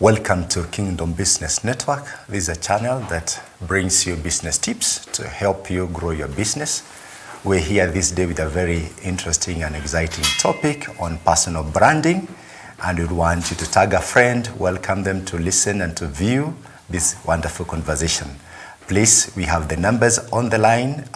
Welcome to Kingdom Business Network. This is a channel that brings you business tips to help you grow your business. We're here this day with a very interesting and exciting topic on personal branding, and we want you to tag a friend, welcome them to listen and to view this wonderful conversation. Please, we have the numbers on the line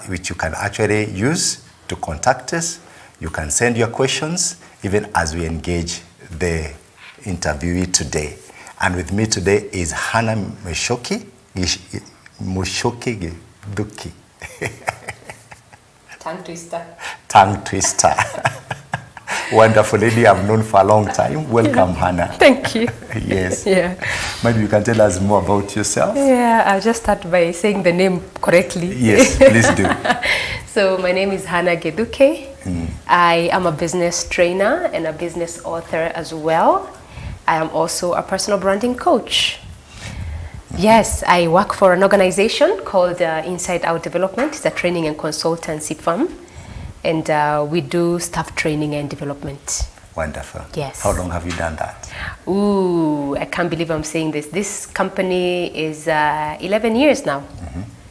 which you can actually use to contact us. You can send your questions even as we engage the interviewee today. And with me today is Hannah Githuki. Tongue twister. Tongue twister. Wonderful lady I've known for a long time. Welcome, Hannah. Thank you. Yes. Yeah. Maybe you can tell us more about yourself. Yeah, I'll just start by saying the name correctly. Yes, please do. So my name is Hannah Githuki. I am a business trainer and a business author as well. I am also a personal branding coach. Yes, I work for an organization called Inside Out Development. It's a training and consultancy firm. And we do staff training and development. Wonderful. Yes. How long have you done that? Ooh, I can't believe I'm saying this. This company is 11 years now.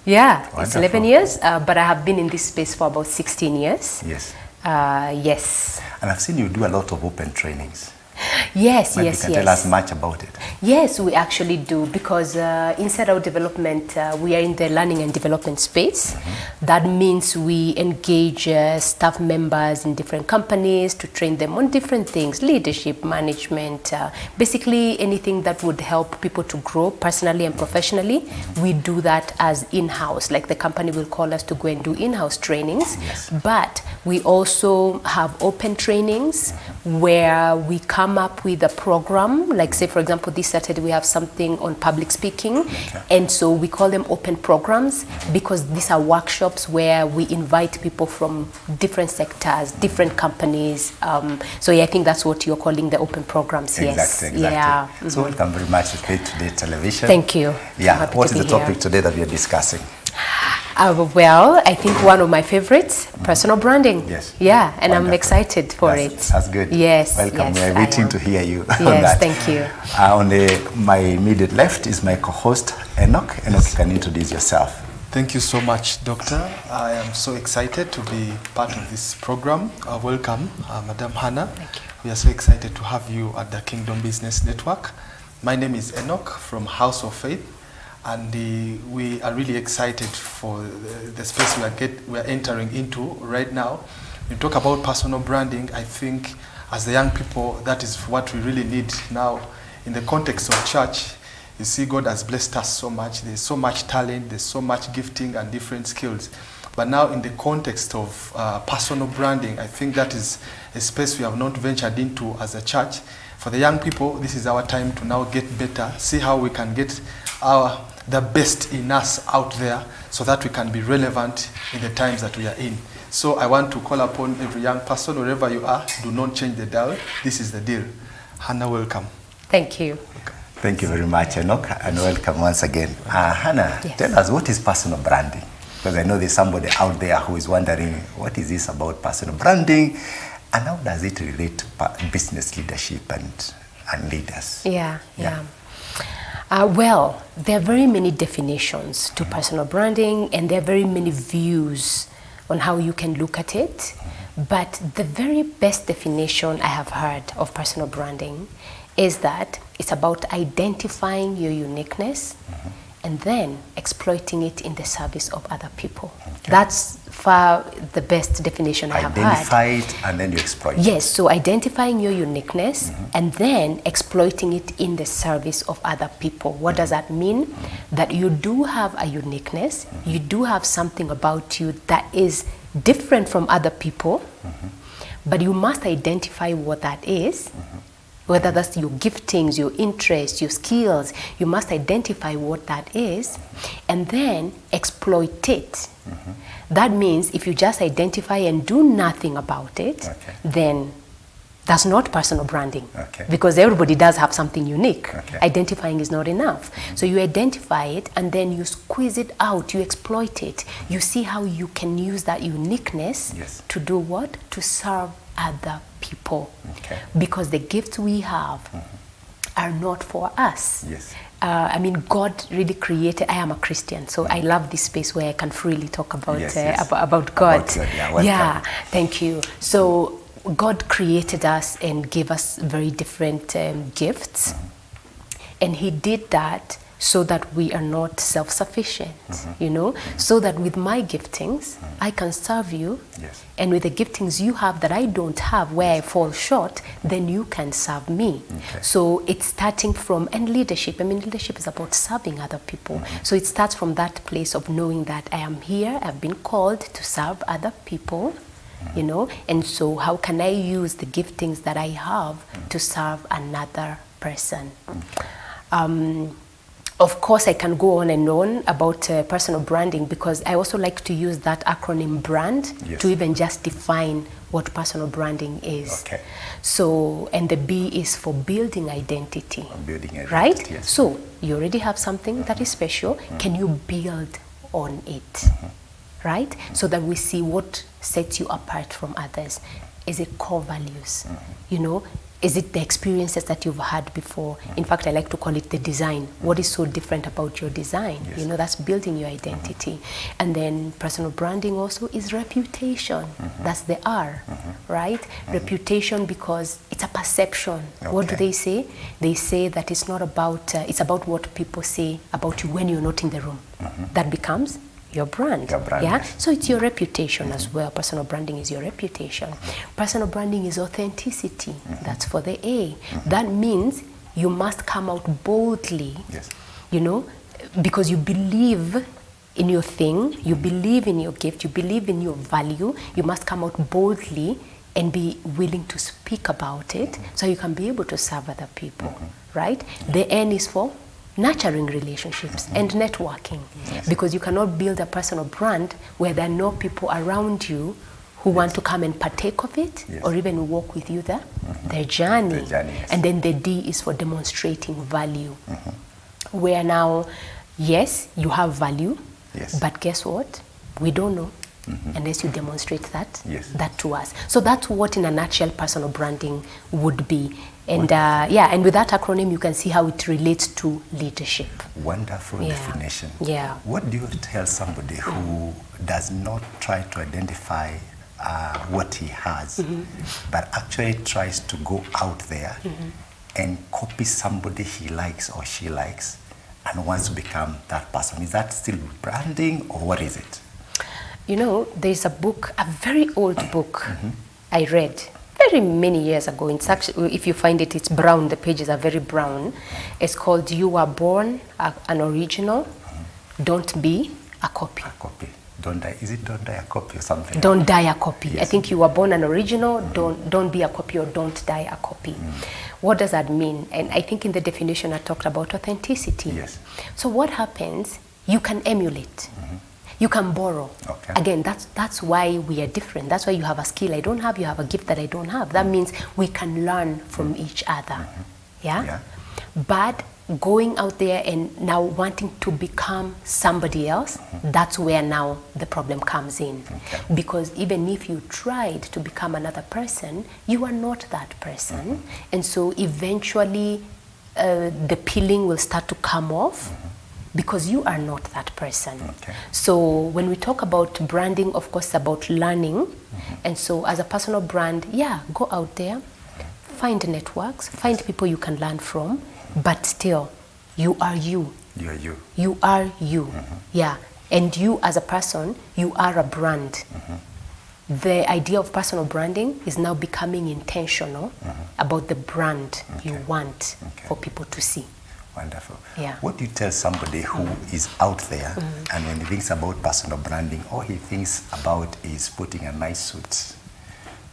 Yeah, Wonderful. It's 11 years, but I have been in this space for about 16 years. Yes. Yes. And I've seen you do a lot of open trainings. Yes, Maybe yes, you can yes. tell us much about it. Yes, we actually do, because inside our development, we are in the learning and development space. That means we engage staff members in different companies to train them on different things, leadership, management, basically anything that would help people to grow personally and professionally. We do that as in-house, like the company will call us to go and do in-house trainings. Yes. But we also have open trainings where we come up with a program, like say for example this Saturday we have something on public speaking, and so we call them open programs because these are workshops where we invite people from different sectors, different companies. So yeah, I think that's what you're calling the open programs. Yes. Exactly. Yeah. So welcome very much to Pay Today Television. Thank you. Yeah. What is the topic today that we are discussing? Well, I think one of my favorites, personal branding. Yes. Yeah, and Wonderful. I'm excited for it. That's good. Yes. Welcome. Yes, We are waiting to hear you on Yes, that. thank you. On my immediate left is my co-host, Enoch. Enoch, you can introduce yourself. Thank you so much, Doctor. I am so excited to be part of this program. Welcome, Madam Hannah. Thank you. We are so excited to have you at the Kingdom Business Network. My name is Enoch from House of Faith. And we are really excited for the space we are entering into right now. When we talk about personal branding, I think as the young people, that is what we really need now. In the context of church, you see God has blessed us so much. There's so much talent, there's so much gifting and different skills. But now in the context of personal branding, I think that is a space we have not ventured into as a church. For the young people, this is our time to now get better, see how we can get the best in us out there so that we can be relevant in the times that we are in. So I want to call upon every young person, wherever you are, do not change the dial. This is the deal. Hannah, welcome. Thank you. Thank you very much, Enoch, and welcome once again. Hannah, Yes. Tell us, what is personal branding? Because I know there's somebody out there who is wondering, what is this about personal branding, and how does it relate to business leadership and leaders? Yeah. Well, there are very many definitions to personal branding, and there are very many views on how you can look at it. But the very best definition I have heard of personal branding is that it's about identifying your uniqueness and then exploiting it in the service of other people. Okay. That's far the best definition I have heard. Identify it and then you exploit it. Yes, so identifying your uniqueness and then exploiting it in the service of other people. What does that mean? That you do have a uniqueness, you do have something about you that is different from other people, but you must identify what that is. Whether that's your giftings, your interests, your skills, you must identify what that is and then exploit it. That means if you just identify and do nothing about it, then that's not personal branding. Because everybody does have something unique. Identifying is not enough. So you identify it and then you squeeze it out, you exploit it. You see how you can use that uniqueness to do what? To serve other people. Because the gifts we have are not for us. Yes. I mean, God really created. I am a Christian, so I love this space where I can freely talk about about God. About God. Yeah, thank you. So God created us and gave us very different gifts, and He did that so that we are not self-sufficient, you know, so that with my giftings, I can serve you, and with the giftings you have that I don't have, where I fall short, then you can serve me. So it's starting from, and leadership, I mean, leadership is about serving other people. So it starts from that place of knowing that I am here, I've been called to serve other people, you know, and so how can I use the giftings that I have to serve another person? Of course, I can go on and on about personal branding, because I also like to use that acronym BRAND to even just define what personal branding is. Okay. So, and the B is for building identity. Right? Yes. So, you already have something that is special. Can you build on it? Right? So that we see what sets you apart from others. Is it core values? You know? Is it the experiences that you've had before? In fact, I like to call it the design. What is so different about your design? You know, that's building your identity. And then personal branding also is reputation. That's the R, right? Reputation, because it's a perception. What do they say? They say that it's not about, it's about what people say about you when you're not in the room. That becomes your brand. Yeah, so it's your reputation as well. Personal branding is your reputation. Personal branding is authenticity. That's for the A. That means you must come out boldly, you know, because you believe in your thing, you believe in your gift, you believe in your value. You must come out boldly and be willing to speak about it, so you can be able to serve other people, right? The N is for nurturing relationships and networking, because you cannot build a personal brand where there are no people around you who want to come and partake of it or even walk with you their journey. And then the D is for demonstrating value, where now, yes, you have value, but guess what? We don't know unless you demonstrate that to us. So that's what, in a nutshell, personal branding would be. And and with that acronym, you can see how it relates to leadership. Wonderful definition. What do you tell somebody who does not try to identify what he has, but actually tries to go out there and copy somebody he likes or she likes and wants to become that person? Is that still branding, or what is it? You know, there's a book, a very old book I read very many years ago. It's actually, if you find it, it's brown. The pages are very brown. It's called "You Were Born an Original. Don't Be a Copy." A copy. Don't die. Is it don't die a copy or something? Don't die a copy. I think you were born an original. Don't be a copy, or don't die a copy. What does that mean? And I think in the definition I talked about authenticity. So what happens? You can emulate. You can borrow. Again, that's why we are different. That's why you have a skill I don't have, you have a gift that I don't have. That means we can learn from each other. But going out there and now wanting to become somebody else, that's where now the problem comes in. Because even if you tried to become another person, you are not that person. And so eventually the peeling will start to come off, because you are not that person. So when we talk about branding, of course, it's about learning. And so as a personal brand, go out there, find networks, find people you can learn from, but still, you are you. You are you. You are you. And you as a person, you are a brand. The idea of personal branding is now becoming intentional about the brand you want for people to see. Wonderful. What do you tell somebody who is out there and when he thinks about personal branding, all he thinks about is putting a nice suit,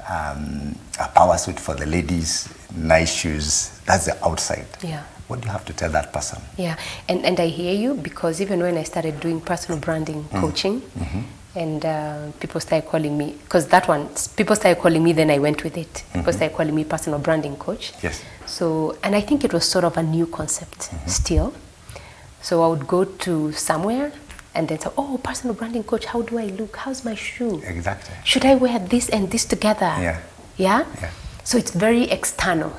a power suit for the ladies, nice shoes? That's the outside. What do you have to tell that person? And I hear you, because even when I started doing personal branding coaching, and people started calling me, because that one, people started calling me, then I went with it. People started calling me personal branding coach. So, and I think it was sort of a new concept still. So I would go to somewhere and then say, oh, personal branding coach, how do I look? How's my shoe? Should I wear this and this together? So it's very external.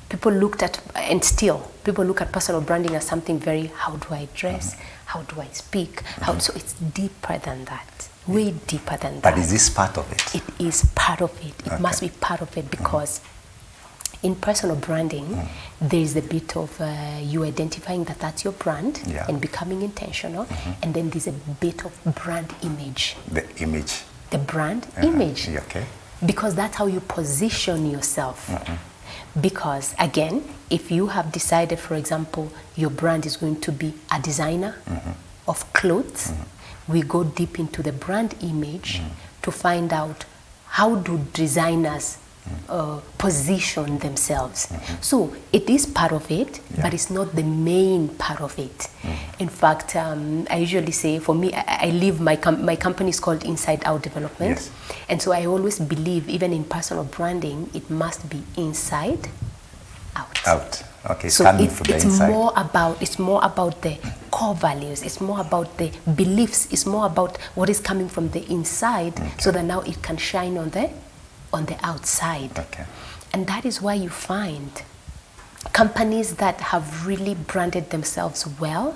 People looked at, and still, people look at personal branding as something very, how do I dress? How do I speak? So it's deeper than that, way deeper than that. But is this part of it? It is part of it. It must be part of it because in personal branding, there is a bit of you identifying that that's your brand and becoming intentional. And then there's a bit of brand image. The image. The brand image. Okay. Because that's how you position yourself. Because again, if you have decided, for example, your brand is going to be a designer of clothes, we go deep into the brand image to find out how do designers position themselves. So it is part of it, but it's not the main part of it. In fact, I usually say, for me, I live, my company is called Inside Out Development. Yes. And so I always believe, even in personal branding, it must be inside out. Out. Okay, So coming from the it's inside. more about the core values. It's more about the beliefs. It's more about what is coming from the inside, so that now it can shine on the outside. Okay. And that is why you find companies that have really branded themselves well,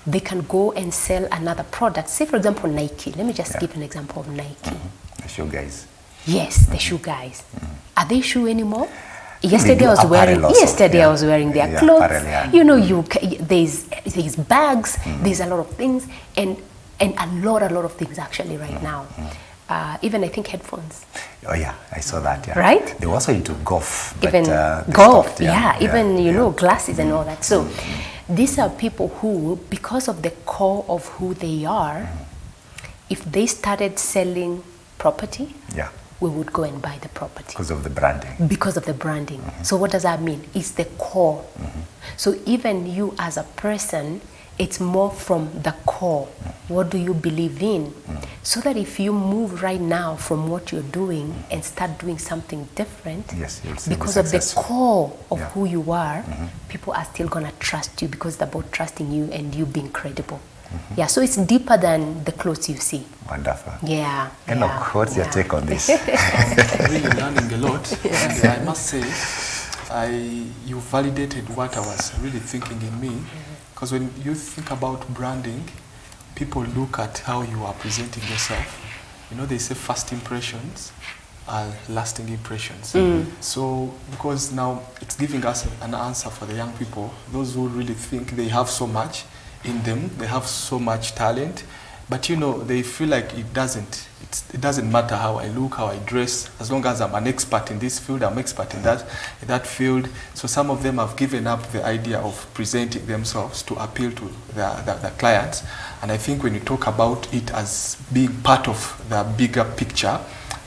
they can go and sell another product. Say, for example, Nike. Let me just give an example of Nike. The shoe guys. Yes, the shoe guys. Are they shoe anymore? do Yesterday I was wearing. apparel also. Yesterday I was wearing their Yeah, clothes. apparel, yeah. You know, there's bags. There's a lot of things, and a lot of things actually right now. Even I think headphones. Oh yeah, I saw that. Yeah. Right? They were also into golf. But, Even they golf, stopped, even you know, glasses and all that. So these are people who, because of the core of who they are, if they started selling property, we would go and buy the property. Because of the branding. Because of the branding. So what does that mean? It's the core. So even you as a person, it's more from the core. What do you believe in? So that if you move right now from what you're doing and start doing something different, because of the core of who you are, people are still going to trust you, because it's about trusting you and you being credible. Yeah, so it's deeper than the clothes you see. Wonderful. Yeah. And of course, your take on this. I'm really learning a lot. And I must say, you validated what I was really thinking in me. Because when you think about branding, people look at how you are presenting yourself. You know, they say first impressions are lasting impressions. So, because now it's giving us an answer for the young people, those who really think they have so much in them, they have so much talent, but you know, they feel like it doesn't matter how I look, how I dress, as long as I'm an expert in this field, I'm expert in that field. So some of them have given up the idea of presenting themselves to appeal to the clients. And I think when you talk about it as being part of the bigger picture,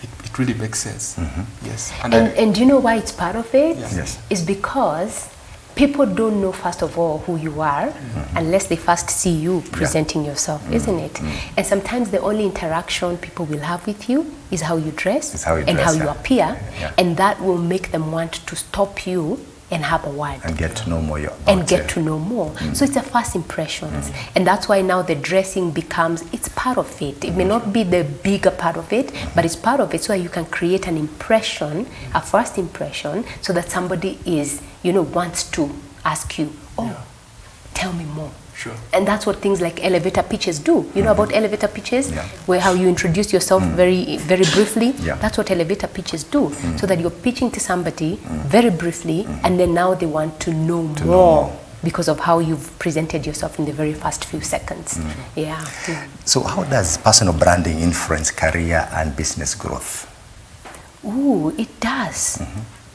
it really makes sense. Yes. And do you know why it's part of it? Yes. It's because people don't know, first of all, who you are unless they first see you presenting yourself, isn't it? And sometimes the only interaction people will have with you is how you dress how you appear, and that will make them want to stop you and have a word. And get to know more. To know more. So it's a first impressions. And that's why now the dressing becomes, it's part of it. It may not be the bigger part of it, but it's part of it, so that you can create an impression, a first impression, so that somebody is, wants to ask you, tell me more. Sure. And that's what things like elevator pitches do. You know about elevator pitches? Where how you introduce yourself very, very briefly? That's what elevator pitches do. So that you're pitching to somebody very briefly, and then now they want to know more because of how you've presented yourself in the very first few seconds. So how does personal branding influence career and business growth? Ooh, it does.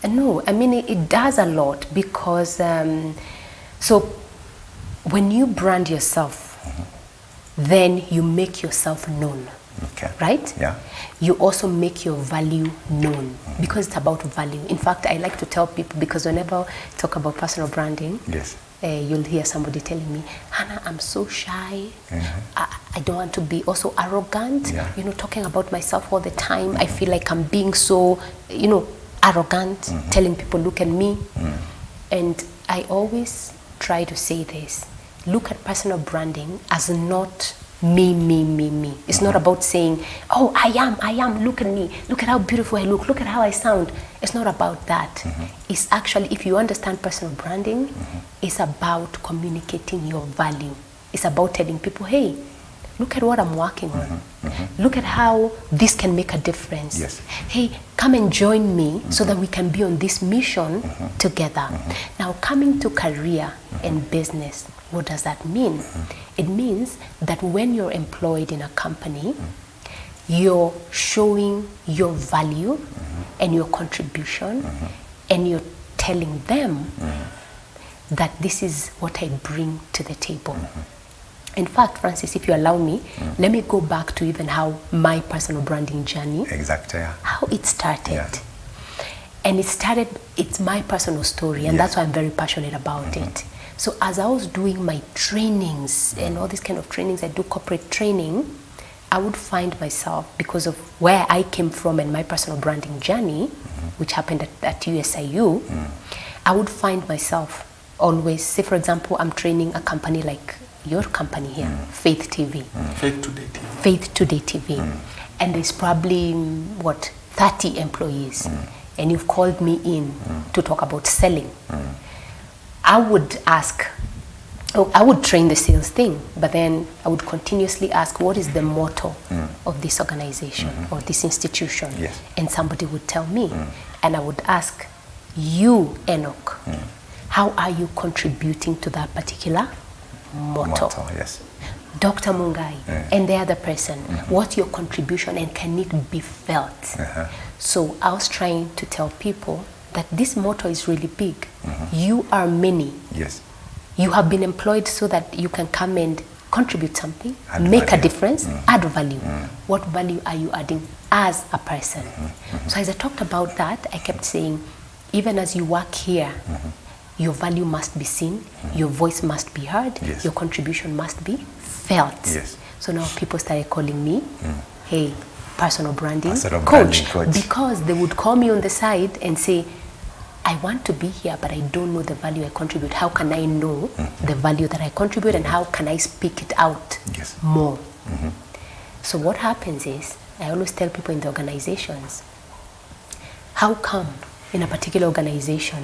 No, I mean, it does a lot, because when you brand yourself, then you make yourself known, right? Yeah. You also make your value known, because it's about value. In fact, I like to tell people, because whenever I talk about personal branding, you'll hear somebody telling me, Hannah, I'm so shy. I don't want to be also arrogant, talking about myself all the time. I feel like I'm being so, arrogant, telling people, look at me. And I always try to say this: look at personal branding as not me. It's not about saying, oh, I am, look at me, look at how beautiful I look at how I sound. It's not about that. It's actually, if you understand personal branding, it's about communicating your value. It's about telling people, hey, look at what I'm working on. Look at how this can make a difference. Yes. Hey, come and join me so that we can be on this mission together. Now, coming to career and business, what does that mean? It means that when you're employed in a company, you're showing your value and your contribution, and you're telling them that this is what I bring to the table. In fact, Francis, if you allow me, let me go back to even how my personal branding journey, Exactly. Yeah. how it started. Yeah. And it's my personal story, and that's why I'm very passionate about it. So as I was doing my trainings and all these kind of trainings, I do corporate training, I would find myself, because of where I came from and my personal branding journey, which happened at USIU, I would find myself always, say for example, I'm training a company like your company here, Faith TV. Faith Today TV. Faith Today TV. And there's probably, 30 employees. And you've called me in to talk about selling. I would ask, I would train the sales thing, but then I would continuously ask, what is the motto of this organization or this institution? Yes. And somebody would tell me. And I would ask, you, Enoch, how are you contributing to that particular motto? Yes. Dr. Mungai and the other person, what's your contribution and can it be felt? So I was trying to tell people that this motto is really big. You are many. Yes. You have been employed so that you can come and contribute something, Add make value. a difference, add value. What value are you adding as a person? So as I talked about that, I kept saying, even as you work here, your value must be seen, your voice must be heard, Yes. your contribution must be felt. Yes. So now people started calling me, hey, personal branding Personal coach. branding coach. Because they would call me on the side and say, I want to be here, but I don't know the value I contribute. How can I know the value that I contribute, and how can I speak it out Yes. more? So what happens is, I always tell people in the organizations, how come in a particular organization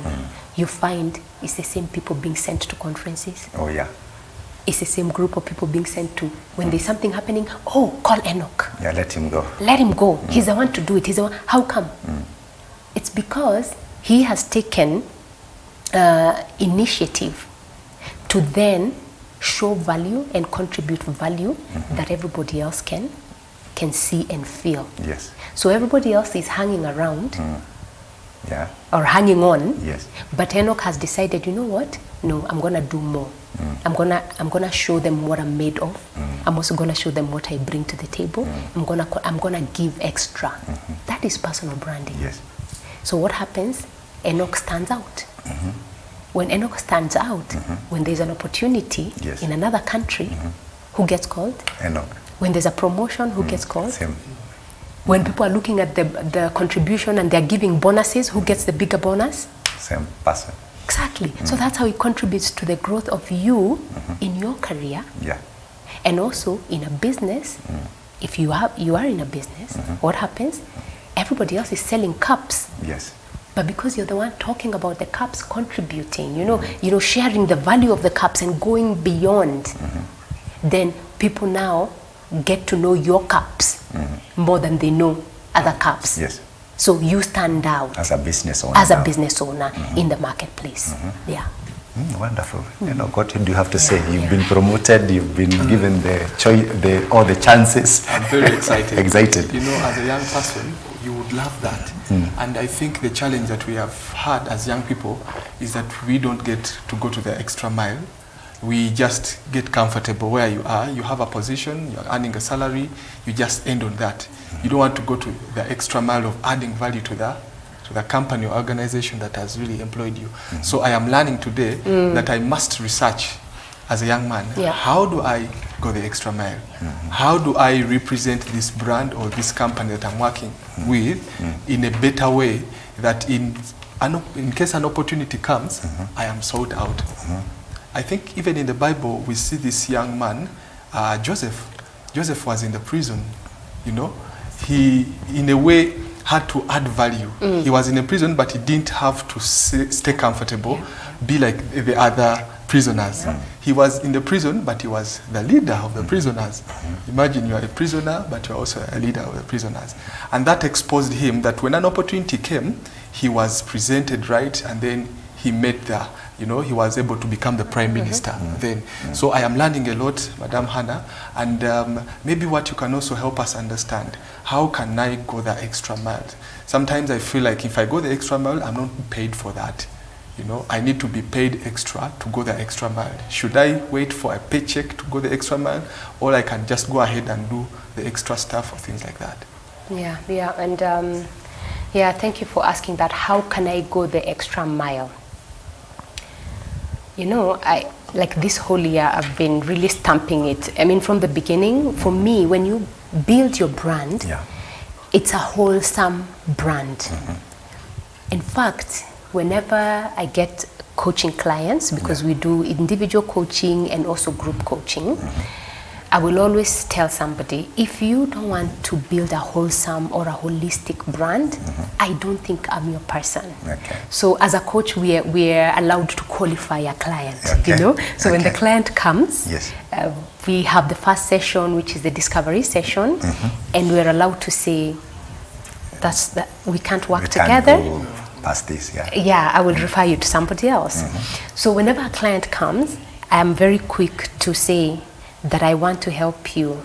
you find it's the same people being sent to conferences? Oh, yeah. It's the same group of people being sent to, when there's something happening, oh, call Enoch. Yeah, let him go. Let him go. He's the one to do it. He's the one. How come? It's because he has taken initiative to then show value and contribute value that everybody else can see and feel. Yes. So everybody else is hanging around Yeah. or hanging on, Yes. but Enoch has decided, you know what? No, I'm gonna do more. I'm gonna show them what I'm made of. I'm also gonna show them what I bring to the table. I'm gonna give extra. That is personal branding. Yes. So what happens? Enoch stands out. When Enoch stands out, when there's an opportunity Yes. in another country, who gets called? Enoch. When there's a promotion, who gets called? Same. When people are looking at the contribution and they're giving bonuses, who gets the bigger bonus? Same person. Exactly. So that's how it contributes to the growth of you in your career, Yeah. and also in a business. If you are in a business, what happens? Everybody else is selling cups, Yes. but because you're the one talking about the cups, contributing, sharing the value of the cups and going beyond, then people now get to know your cups more than they know other cups. Yes. So you stand out As a business owner. as a now. business owner in the marketplace. Yeah. Wonderful. What do you have to say? You've been promoted. You've been given the choice, all the chances. I'm very excited. Excited. You know, as a young person, you would love that. And I think the challenge that we have had as young people is that we don't get to go to the extra mile. We just get comfortable where you are. You have a position, you're earning a salary, you just end on that. You don't want to go to the extra mile of adding value to the company or organization that has really employed you. So I am learning today that I must research as a young man. Yeah. How do I go the extra mile? How do I represent this brand or this company that I'm working with in a better way, that in case an opportunity comes, I am sought out. I think even in the Bible we see this young man, Joseph. Joseph was in the prison, you know. He, in a way, had to add value. He was in a prison, but he didn't have to stay comfortable, be like the other prisoners. He was in the prison, but he was the leader of the prisoners. Imagine you are a prisoner, but you are also a leader of the prisoners. And that exposed him that when an opportunity came, he was presented right, and then he met the, you know, he was able to become the prime minister then. So I am learning a lot, Madam Hannah, and maybe what you can also help us understand, how can I go the extra mile? Sometimes I feel like if I go the extra mile, I'm not paid for that. You know, I need to be paid extra to go the extra mile. Should I wait for a paycheck to go the extra mile, or I can just go ahead and do the extra stuff or things like that? Yeah, and yeah, thank you for asking that. How can I go the extra mile? You know, like this whole year, I've been really stamping it. I mean, from the beginning, for me, when you build your brand, it's a wholesome brand. In fact, whenever I get coaching clients, because we do individual coaching and also group coaching, I will always tell somebody, if you don't want to build a wholesome or a holistic brand, I don't think I'm your person. So as a coach, we're allowed to qualify a client, you know? So when the client comes, we have the first session, which is the discovery session, and we're allowed to say, that we can't work together. Past this, I will refer you to somebody else. So whenever a client comes, I'm very quick to say that I want to help you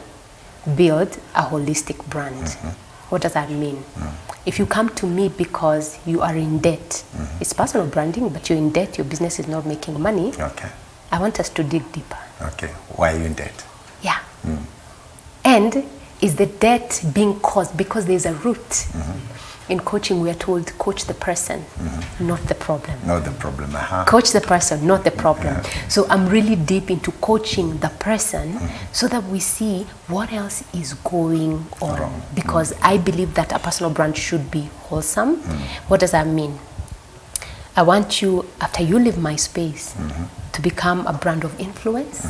build a holistic brand. What does that mean? If you come to me because you are in debt, it's personal branding, but you're in debt, your business is not making money, I want us to dig deeper. Why are you in debt? And is the debt being caused because there's a root? In coaching, we are told, coach the person, not the problem. Not the problem, Coach the person, not the problem. So I'm really deep into coaching the person so that we see what else is going on. Because I believe that a personal brand should be wholesome. What does that mean? I want you, after you leave my space, to become a brand of influence,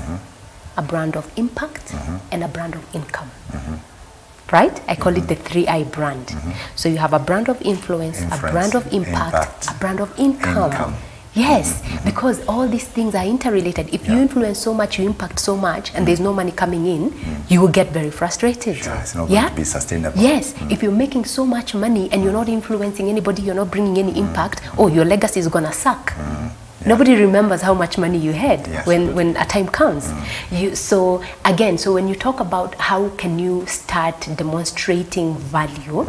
a brand of impact, and a brand of income. Right? I call it the 3I brand. So you have a brand of influence, a brand of impact, a brand of income. Yes, because all these things are interrelated. If you influence so much, you impact so much, and there's no money coming in, you will get very frustrated. It's not going to be sustainable. Yes, if you're making so much money and you're not influencing anybody, you're not bringing any impact, your legacy is going to suck. Nobody remembers how much money you had when a time comes. So when you talk about how can you start demonstrating value,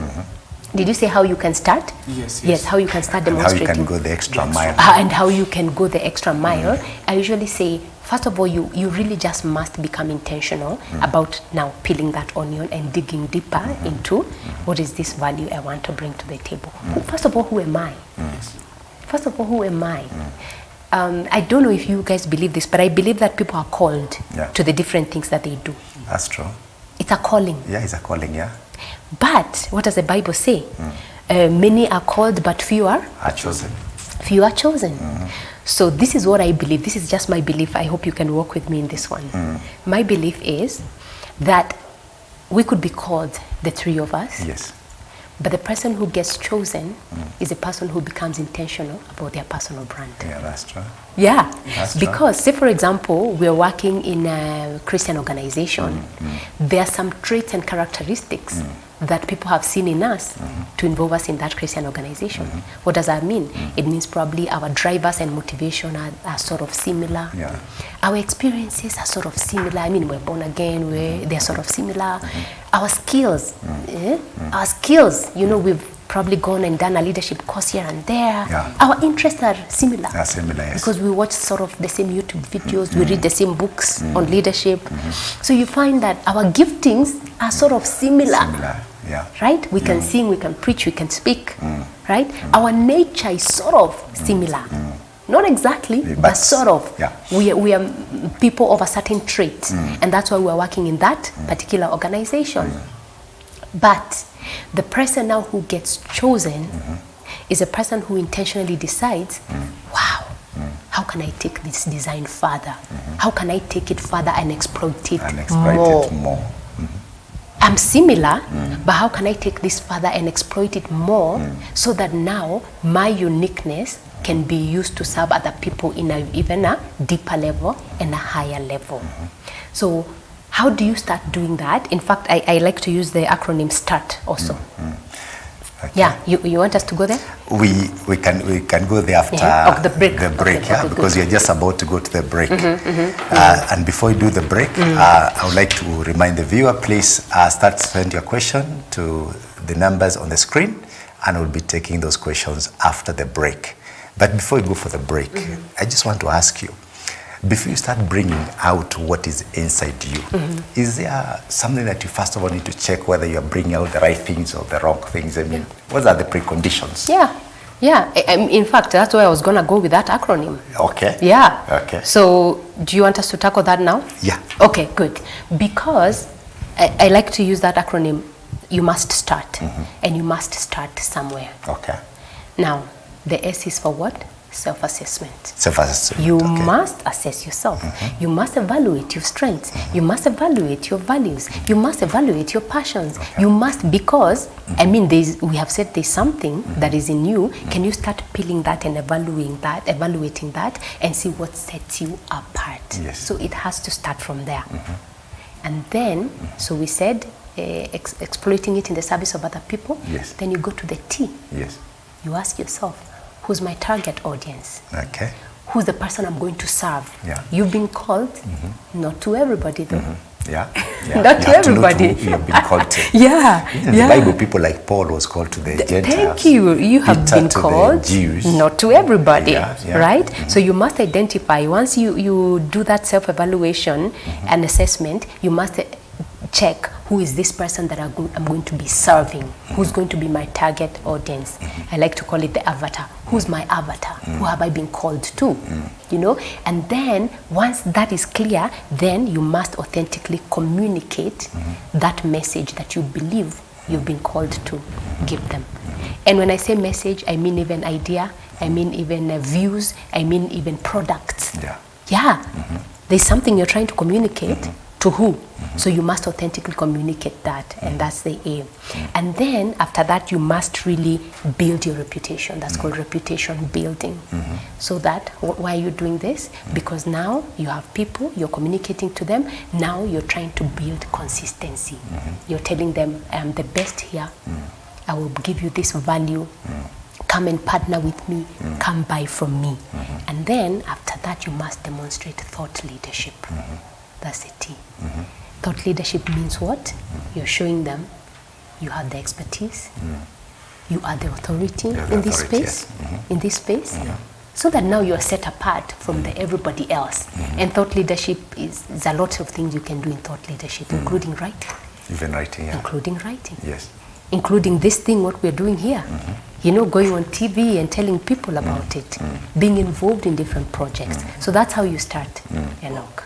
did you say how you can start? Yes, how you can start demonstrating. How you can go the extra mile. And how you can go the extra mile. I usually say, first of all, you really just must become intentional about now peeling that onion and digging deeper into what is this value I want to bring to the table. First of all, who am I? First of all, who am I? I don't know if you guys believe this, but I believe that people are called to the different things that they do. That's true. It's a calling. It's a calling, But what does the Bible say? Many are called, but few are chosen. Few are chosen. So this is what I believe. This is just my belief. I hope you can work with me in this one. My belief is that we could be called, the three of us. But the person who gets chosen is the person who becomes intentional about their personal brand. That's true. That's because, say for example, we're working in a Christian organization. There are some traits and characteristics that people have seen in us to involve us in that Christian organization. What does that mean? It means probably our drivers and motivation are sort of similar. Our experiences are sort of similar. I mean, we're born again, they're sort of similar. Our skills, we've probably gone and done a leadership course here and there. Our interests are similar. Because we watch sort of the same YouTube videos, we read the same books on leadership. So you find that our giftings are sort of similar. Right? We can sing, we can preach, we can speak. Right? Our nature is sort of similar. Not exactly, but sort of. We are people of a certain trait, and that's why we're working in that particular organization. But the person now who gets chosen is a person who intentionally decides, wow, how can I take this design further? How can I take it further and exploit it more? I'm similar, but how can I take this further and exploit it more so that now my uniqueness can be used to serve other people in even a deeper level and a higher level. So how do you start doing that? In fact, I like to use the acronym START also. Okay. Yeah, you want us to go there? We can go there after the break. Okay, yeah, because you're just about to go to the break. And before you do the break, I would like to remind the viewer, please start send your question to the numbers on the screen, and we'll be taking those questions after the break. But before we go for the break, I just want to ask you, before you start bringing out what is inside you, is there something that you first of all need to check whether you're bringing out the right things or the wrong things? I mean, what are the preconditions? Yeah. In fact, that's why I was going to go with that acronym. Okay. Yeah. Okay. So do you want us to tackle that now? Yeah. Okay, good. Because I like to use that acronym, you must start. And you must start somewhere. Okay. Now, the S is for what? Self-assessment. Self-assessment. You must assess yourself. You must evaluate your strengths. You must evaluate your values. You must evaluate your passions. You must, because I mean, we have said there's something that is in you. Can you start peeling that and evaluating that, and see what sets you apart? Yes. So it has to start from there. And then, so we said exploiting it in the service of other people. Yes. Then you go to the T. Yes. You ask yourself, who's my target audience? Okay. Who's the person I'm going to serve? Yeah. You've been called, not to everybody though. Yeah. Not to everybody. You have been called to. Yeah. In the Bible, people like Paul was called to the Gentiles. Thank you. You have Peter been to called, the Jews. not to everybody, Yeah. right? So you must identify, once you do that self-evaluation and assessment, you must check who is this person that I'm going to be serving, who's going to be my target audience. I like to call it the avatar. Who's my avatar? Who have I been called to? You know, and then once that is clear, then you must authentically communicate that message that you believe you've been called to give them. And when I say message, I mean even idea, I mean even views, I mean even products. Yeah. There's something you're trying to communicate. To who? So you must authentically communicate that, and that's the aim. And then after that, you must really build your reputation. That's called reputation building. So that, why are you doing this? Because now you have people, you're communicating to them. Now you're trying to build consistency. You're telling them, I am the best here. I will give you this value. Come and partner with me. Come buy from me. And then after that, you must demonstrate thought leadership. That's the T. Thought leadership means what? You're showing them you have the expertise, you are the authority in this space, in this space, so that now you're set apart from everybody else. And thought leadership is a lot of things you can do in thought leadership, including writing. Even writing, yeah. Including writing. Yes. Including this thing, what we're doing here. You know, going on TV and telling people about it, being involved in different projects. So that's how you start, Enoch.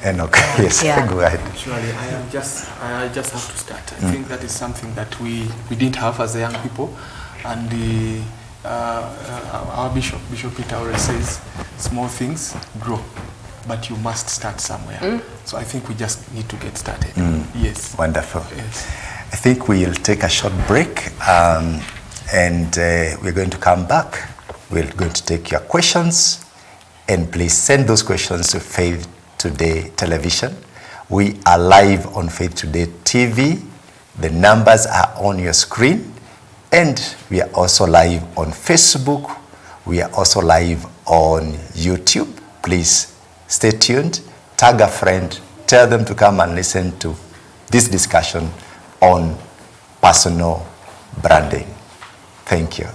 Enoch, yes, go ahead. Actually, I just have to start. I think that is something that we didn't have as a young people, and our Bishop Peter always says, small things grow, but you must start somewhere. So I think we just need to get started. Yes. Wonderful. Yes. I think we'll take a short break, and we're going to come back. We're going to take your questions, and please send those questions to Faith Today Television. We are live on Faith Today TV. The numbers are on your screen, and we are also live on Facebook. We are also live on YouTube. Please stay tuned, tag a friend, tell them to come and listen to this discussion on personal branding. Thank you.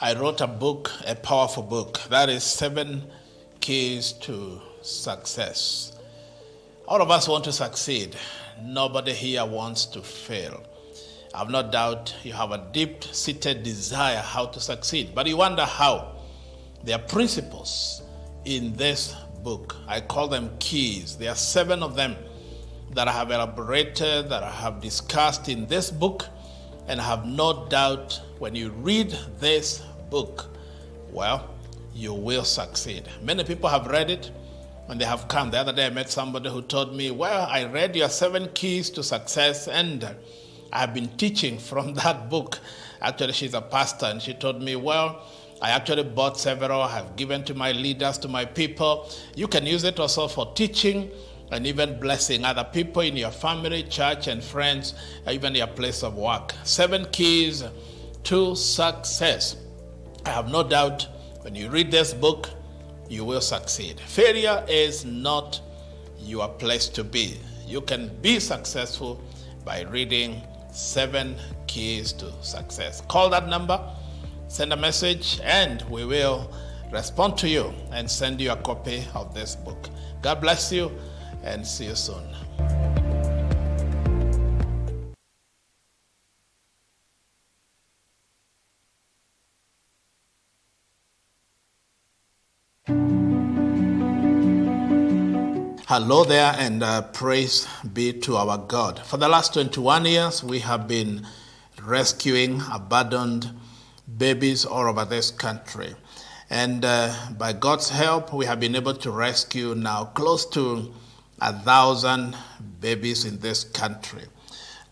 I wrote a book, a powerful book, that is 7 Keys to Success. All of us want to succeed. Nobody here wants to fail. I have no doubt you have a deep-seated desire how to succeed, but you wonder how. There are principles in this book. I call them keys. There are 7 of them that I have elaborated, that I have discussed in this book, and I have no doubt when you read this book, well, you will succeed. Many people have read it and they have come. The other day I met somebody who told me, well, I read your 7 keys to success and I've been teaching from that book. Actually, she's a pastor and she told me, well, I actually bought several, have given to my leaders, to my people. You can use it also for teaching and even blessing other people in your family, church, and friends, even your place of work. 7 keys to success. I have no doubt when you read this book, you will succeed. Failure is not your place to be. You can be successful by reading 7 keys to success. Call that number, send a message, and we will respond to you and send you a copy of this book. God bless you and see you soon. Hello there, and praise be to our God. For the last 21 years, we have been rescuing abandoned babies all over this country. And by God's help, we have been able to rescue now close to 1,000 babies in this country.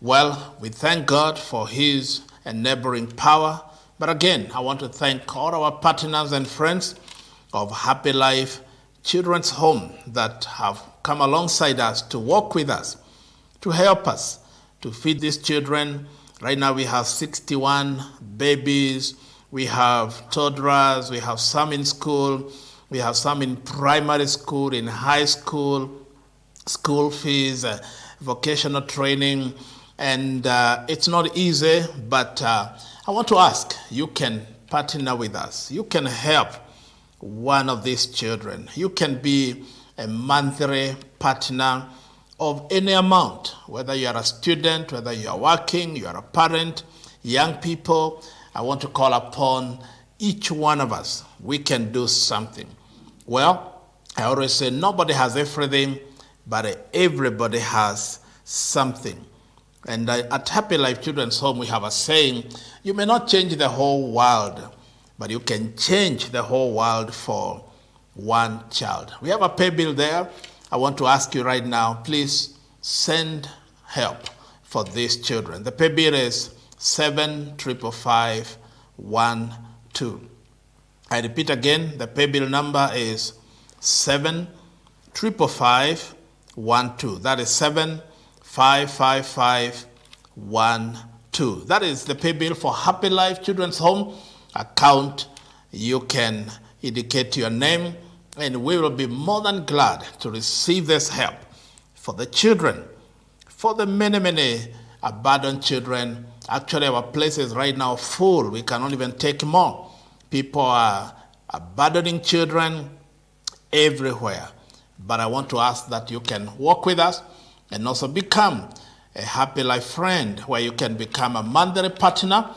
Well, we thank God for His enabling power. But again, I want to thank all our partners and friends of Happy Life Children's Home that have come alongside us to work with us, to help us to feed these children. Right now we have 61 babies, we have toddlers, we have some in school, we have some in primary school, in high school, school fees, vocational training, and it's not easy, but I want to ask, you can partner with us. You can help one of these children. You can be a monthly partner of any amount, whether you are a student, whether you are working, you are a parent, young people. I want to call upon each one of us. We can do something. Well, I always say nobody has everything, but everybody has something. And at Happy Life Children's Home, we have a saying, you may not change the whole world, but you can change the whole world for one child. We have a pay bill there. I want to ask you right now, please send help for these children. The pay bill is 75512. I repeat again, the pay bill number is 75512. That is 75512. That is the pay bill for Happy Life Children's Home account. You can indicate your name, and we will be more than glad to receive this help for the children, for the many abandoned children. Actually, our place is right now full. We cannot even take more. People are abandoning children everywhere. But I want to ask that you can work with us and also become a Happy Life friend, where you can become a monthly partner.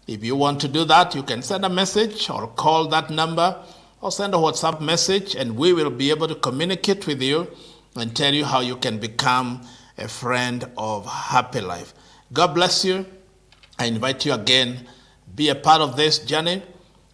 If you want to do that, you can send a message or call that number or send a WhatsApp message, and we will be able to communicate with you and tell you how you can become a friend of Happy Life. God bless you. I invite you again, be a part of this journey.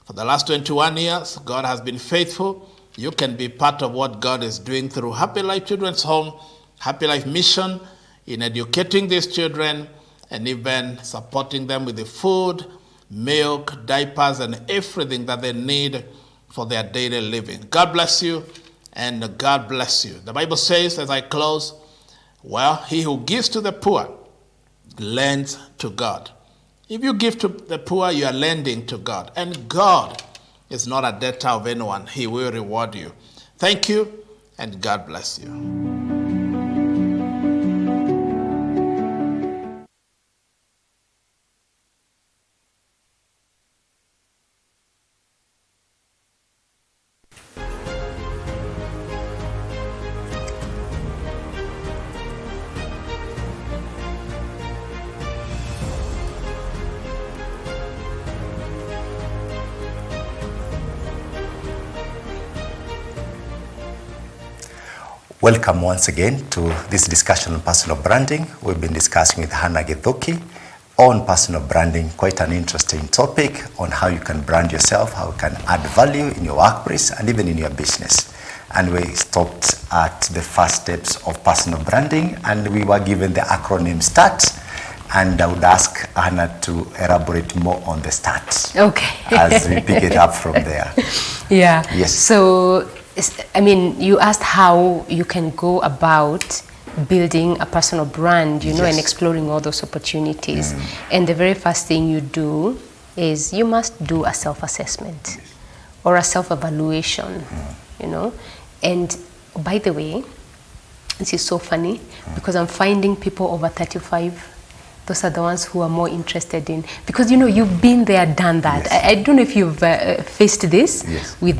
For the last 21 years, God has been faithful. You can be part of what God is doing through Happy Life Children's Home, Happy Life Mission, in educating these children and even supporting them with the food, milk, diapers, and everything that they need for their daily living. God bless you, and God bless you. The Bible says, as I close, well, he who gives to the poor lends to God. If you give to the poor, you are lending to God. And God is not a debtor of anyone. He will reward you. Thank you, and God bless you. Welcome once again to this discussion on personal branding. We've been discussing with Hannah Githuki on personal branding, quite an interesting topic on how you can brand yourself, how you can add value in your workplace and even in your business. And we stopped at the first steps of personal branding, and we were given the acronym START. And I would ask Hannah to elaborate more on the START. Okay. As we pick it up from there. Yeah. Yes. So, I mean, you asked how you can go about building a personal brand, you know, and exploring all those opportunities. And the very first thing you do is you must do a self-assessment or a self-evaluation, you know. And by the way, this is so funny because I'm finding people over 35, those are the ones who are more interested in, because you know, you've been there, done that. Yes. I don't know if you've faced this with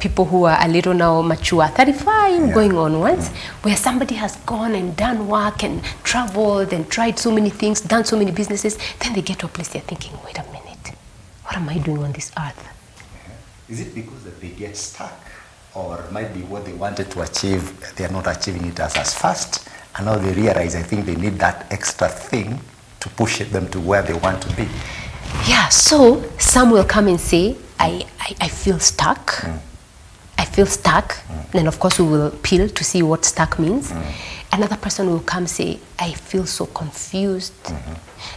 people who are a little now mature, 35 going onwards, where somebody has gone and done work and traveled and tried so many things, done so many businesses, then they get to a place they're thinking, wait a minute, what am I doing on this earth? Is it because that they get stuck, or might be what they wanted to achieve, they are not achieving it as fast? And now they realize, I think they need that extra thing to push them to where they want to be. Yeah, so some will come and say, I feel stuck. I feel stuck. Then of course we will peel to see what stuck means. Another person will come say, I feel so confused.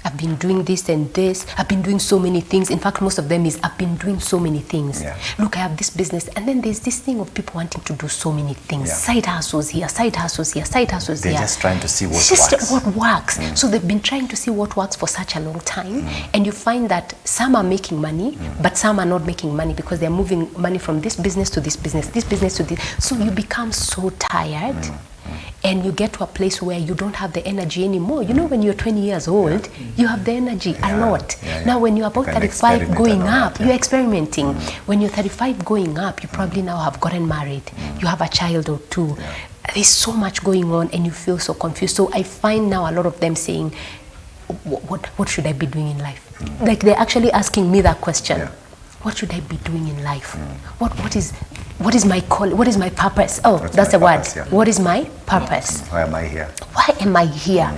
I've been doing this and this. I've been doing so many things. In fact, most of them is, I've been doing so many things. Look, I have this business. And then there's this thing of people wanting to do so many things. Side hustles here, side hustles here, side hustles here. They're just trying to see what works. Just what works. So they've been trying to see what works for such a long time. And you find that some are making money, but some are not making money because they're moving money from this business to this business to this. So you become so tired. And you get to a place where you don't have the energy anymore. You know, when you're 20 years old, you have the energy a lot. Now, when you're about 35 going up, you're experimenting. When you're 35 going up, you probably now have gotten married. You have a child or two. There's so much going on and you feel so confused. So I find now a lot of them saying, what should I be doing in life? Like they're actually asking me that question. What should I be doing in life? What is my call? What is my purpose? Oh, that's the word. What is my purpose? Why am I here? Why am I here?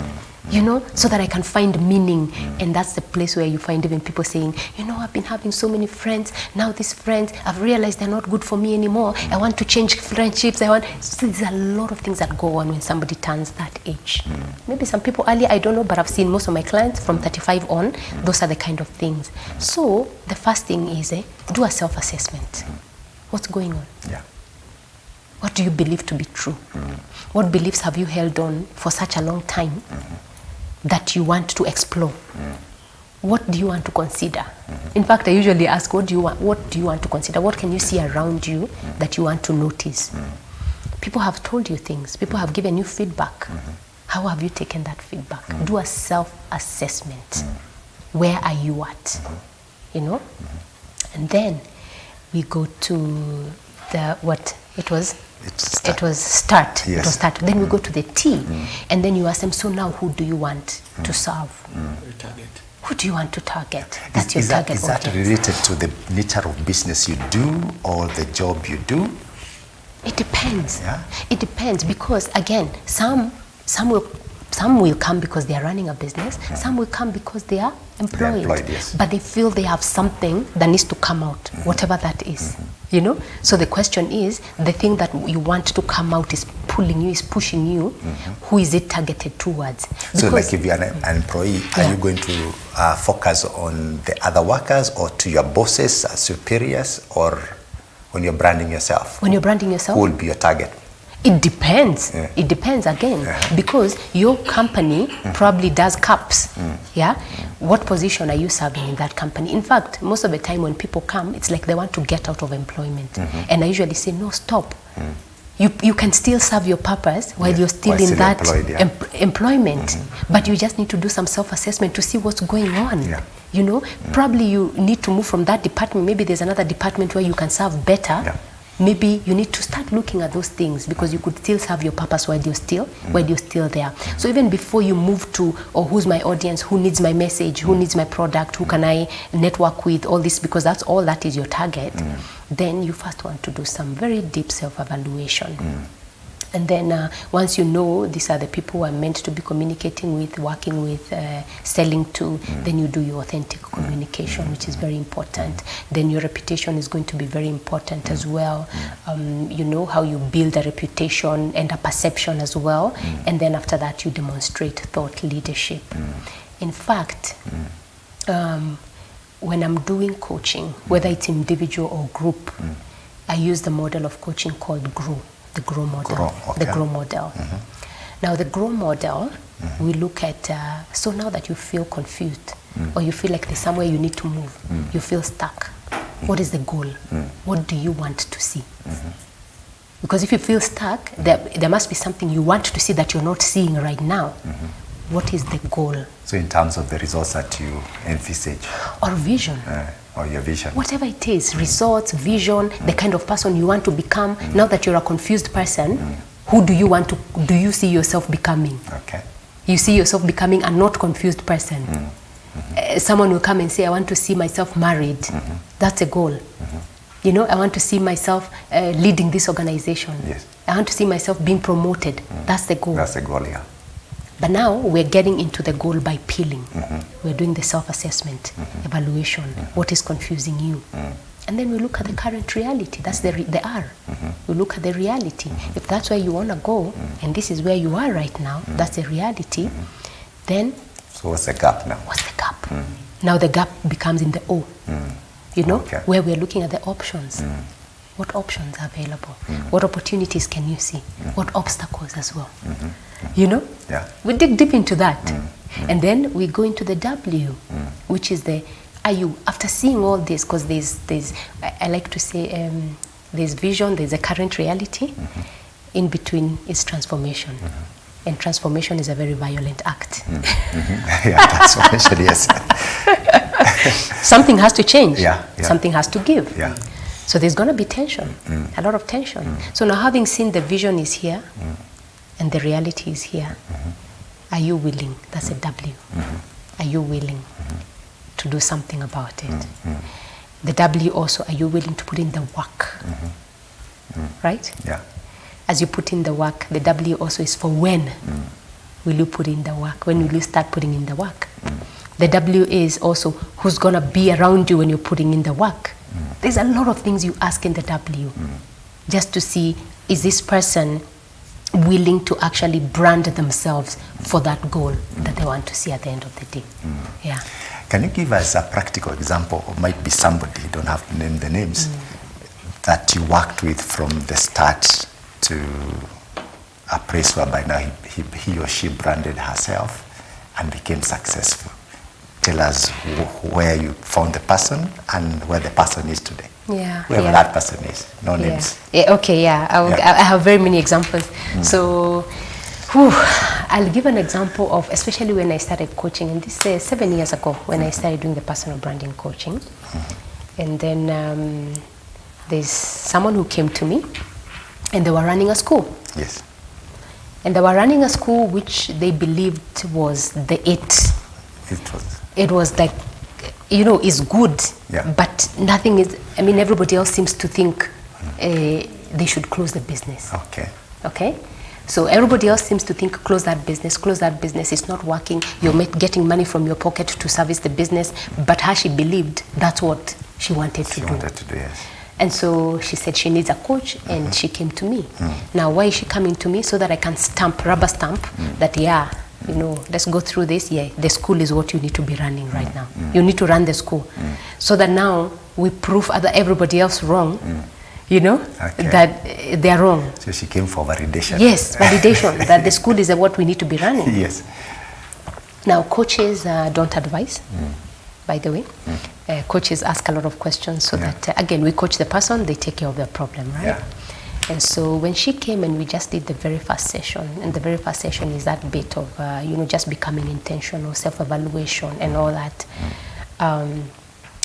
You know, so that I can find meaning. And that's the place where you find even people saying, you know, I've been having so many friends. Now these friends, I've realized they're not good for me anymore. I want to change friendships. So there's a lot of things that go on when somebody turns that age. Maybe some people earlier, I don't know, but I've seen most of my clients from 35 on. Those are the kind of things. So the first thing is do a self-assessment. What's going on? What do you believe to be true? What beliefs have you held on for such a long time that you want to explore? What do you want to consider? In fact, I usually ask, what do you want to consider? What can you see around you that you want to notice? People have told you things. People have given you feedback. How have you taken that feedback? Do a self-assessment. Where are you at? You know? And then we go to the it was start. It was start. Then we go to the T, and then you ask them, so now who do you want to serve? Who do you want to target? That's your target audience. Is that related to the nature of business you do or the job you do? It depends. It depends because again, some will come because they are running a business. Some will come because they are employed. But they feel they have something that needs to come out, whatever that is. You know? So the question is, the thing that you want to come out is pulling you, is pushing you. Who is it targeted towards? Because, so like if you're an employee, are you going to focus on the other workers or to your bosses, superiors, or when you're branding yourself? When you're branding yourself? Who will be your target? It depends. It depends again because your company probably does cups. What position are you serving in that company? In fact, most of the time when people come, it's like they want to get out of employment. And I usually say, no, stop. You can still serve your purpose while you're still in that employment. But you just need to do some self-assessment to see what's going on. You know, probably you need to move from that department. Maybe there's another department where you can serve better. Maybe you need to start looking at those things because you could still serve your purpose while you're still there. So even before you move to, who's my audience, who needs my message, who needs my product, who can I network with, all this, because that's all that is your target, then you first want to do some very deep self-evaluation. And then once you know these are the people who are meant to be communicating with, working with, selling to, then you do your authentic communication, which is very important. Then your reputation is going to be very important as well. You know how you build a reputation and a perception as well. And then after that, you demonstrate thought leadership. In fact, when I'm doing coaching, whether it's individual or group, I use the model of coaching called GROW. The GROW model. The GROW model. Now, the GROW model, we look at, so now that you feel confused or you feel like there's somewhere you need to move, you feel stuck. What is the goal? What do you want to see? Because if you feel stuck, there must be something you want to see that you're not seeing right now. What is the goal? So in terms of the results that you envisage? Or vision. Or your vision. Whatever it is, results, vision, the kind of person you want to become. Now that you're a confused person, who do you see yourself becoming? Okay. You see yourself becoming a not confused person. Someone will come and say, I want to see myself married. That's a goal. You know, I want to see myself leading this organization. Yes. I want to see myself being promoted. That's the goal. That's the goal, yeah. But now we're getting into the goal by peeling. We're doing the self-assessment, evaluation, what is confusing you. And then we look at the current reality. That's the R. We look at the reality. If that's where you want to go, and this is where you are right now, that's the reality, then... So what's the gap now? What's the gap? Now the gap becomes in the O. You know, where we're looking at the options. What options are available? What opportunities can you see? What obstacles as well? You know? Yeah. We dig deep into that. And then we go into the W, which is the are you. After seeing all this, because there's I like to say there's vision, there's a current reality. In between is transformation. And transformation is a very violent act. Yeah, transformation, yes. Something has to change. Yeah. Something has to give. Yeah. So there's going to be tension, a lot of tension. So now having seen the vision is here and the reality is here, are you willing? That's a W. Are you willing to do something about it? The W also, are you willing to put in the work? Right? Yeah. As you put in the work, the W also is for when will you put in the work? When will you start putting in the work? The W is also who's going to be around you when you're putting in the work. There's a lot of things you ask in the W just to see, is this person willing to actually brand themselves for that goal that they want to see at the end of the day? Yeah. Can you give us a practical example, or might be somebody, you don't have to name the names, that you worked with from the start to a place whereby now he or she branded herself and became successful? Tell us where you found the person and where the person is today. Yeah. Whoever that person is, no names. Yeah. Okay, yeah. I have very many examples. So, I'll give an example of, especially when I started coaching, and this is 7 years ago when I started doing the personal branding coaching. And then there's someone who came to me, and they were running a school. Yes. And they were running a school which they believed was the it. It was like, you know, is good, but nothing is, I mean, everybody else seems to think they should close the business. Okay? So everybody else seems to think close that business, it's not working, you're getting money from your pocket to service the business, but her, she believed that's what she wanted to do. Yes. And so she said she needs a coach, and she came to me. Now, why is she coming to me? So that I can rubber stamp that, you know, let's go through this. The school is what you need to be running right now. You need to run the school. So that now we prove everybody else wrong, you know, that they're wrong. So she came for validation. Yes, validation, that the school is what we need to be running. Yes. Now, coaches don't advise, by the way. Coaches ask a lot of questions so that, again, we coach the person, they take care of their problem, right? Yeah. And so when she came and we just did the very first session, and the very first session is that bit of, you know, just becoming intentional, self-evaluation and all that,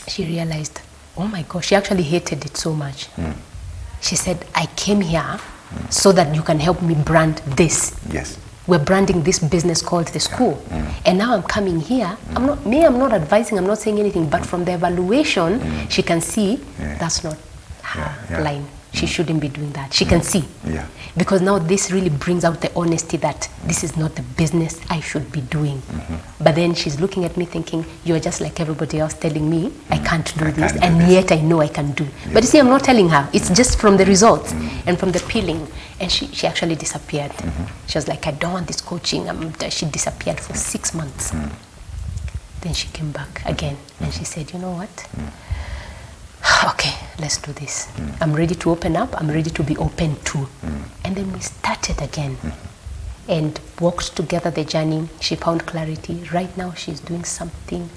she realized, oh my gosh, she actually hated it so much. She said, I came here so that you can help me brand this. Yes. We're branding this business called the school. And now I'm coming here. I'm not advising, I'm not saying anything, but from the evaluation, she can see that's not her line. She shouldn't be doing that. She can see. Yeah. Because now this really brings out the honesty that this is not the business I should be doing. But then she's looking at me thinking, you're just like everybody else telling me I can't do this, can't do and this. yet I know I can do. But you see, I'm not telling her. It's just from the results and from the peeling. And she actually disappeared. She was like, I don't want this coaching. She disappeared for 6 months. Then she came back again and she said, you know what? Okay, let's do this. I'm ready to open up. I'm ready to be open too. And then we started again and walked together the journey. She found clarity. Right now she's doing something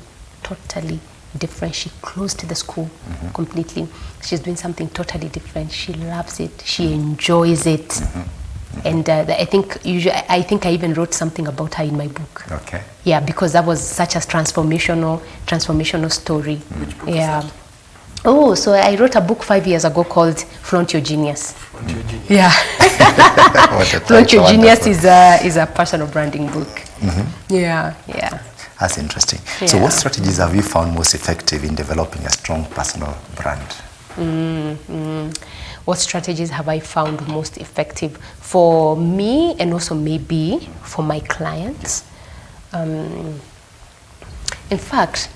totally different. She closed the school completely. She's doing something totally different. She loves it. She enjoys it. And I think I even wrote something about her in my book. Okay. Yeah, because that was such a transformational story. Which book Yeah. is that? Oh, so I wrote a book 5 years ago called Flaunt Your Genius. Flaunt Your Genius. Yeah. What a Flaunt Your title, Genius wonderful. is a personal branding book. Yeah. That's interesting. So Yeah. what strategies have you found most effective in developing a strong personal brand? What strategies have I found most effective for me and also maybe for my clients? In fact,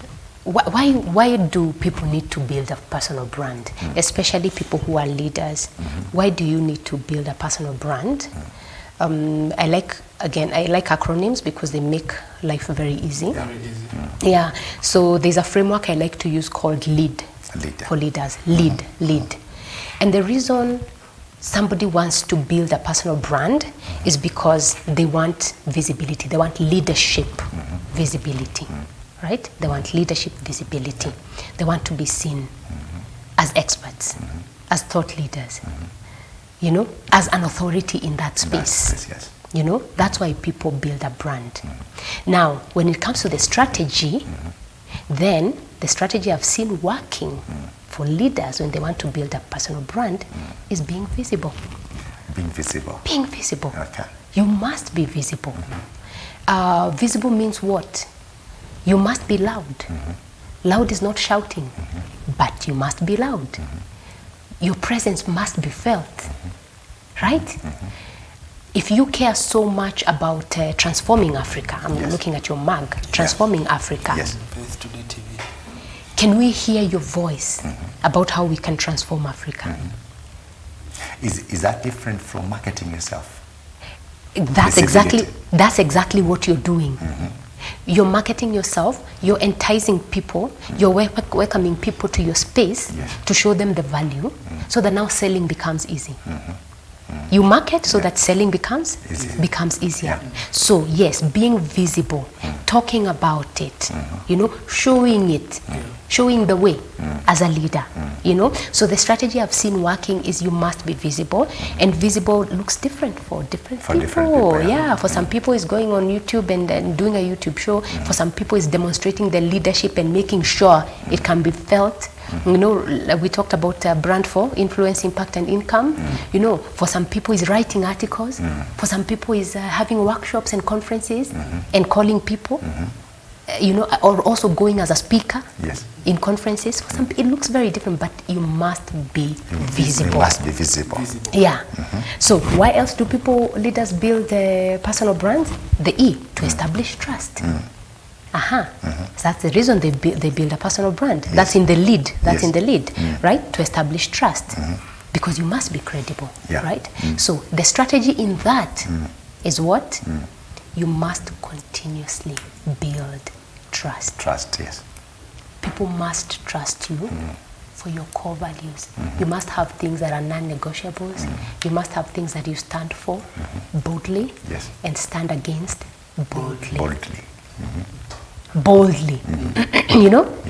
why do people need to build a personal brand, especially people who are leaders? Why do you need to build a personal brand? I like acronyms because they make life very easy. Very easy. Yeah, so there's a framework I like to use called LEAD for leaders. Lead. And the reason somebody wants to build a personal brand is because they want visibility. They want leadership visibility, right? They want leadership visibility. They want to be seen as experts, as thought leaders, as an authority in that space. Yes. That's why people build a brand. Now, when it comes to the strategy, then the strategy I've seen working for leaders when they want to build a personal brand is being visible. Being visible. Being visible. Okay. You must be visible. Visible means what? You must be loud. Loud is not shouting, but you must be loud. Your presence must be felt, right? If you care so much about transforming Africa, I'm looking at your mug, transforming Africa. Yes. Faith Today TV. Can we hear your voice about how we can transform Africa? Is that different from marketing yourself? That's exactly what you're doing. You're marketing yourself, you're enticing people, you're welcoming people to your space to show them the value so that now selling becomes easy. You market so that selling becomes easier. So yes, being visible, talking about it, showing it, showing the way as a leader, So the strategy I've seen working is you must be visible, and visible looks different for different people. Yeah, for some people it's going on YouTube and doing a YouTube show. For some people it's demonstrating the leadership and making sure it can be felt. We talked about brand for influence, impact, and income. For some people is writing articles. For some people is having workshops and conferences and calling people. Or also going as a speaker in conferences. For some, it looks very different, but you must be visible. You must be visible. Yeah. So why else do leaders build personal brands? The E, to establish trust. So that's the reason they build a personal brand. That's in the lead. In the lead, right? To establish trust, because you must be credible, right? So the strategy in that is what? You must continuously build trust. Trust, yes. People must trust you for your core values. You must have things that are non-negotiables. You must have things that you stand for boldly and stand against boldly. Boldly.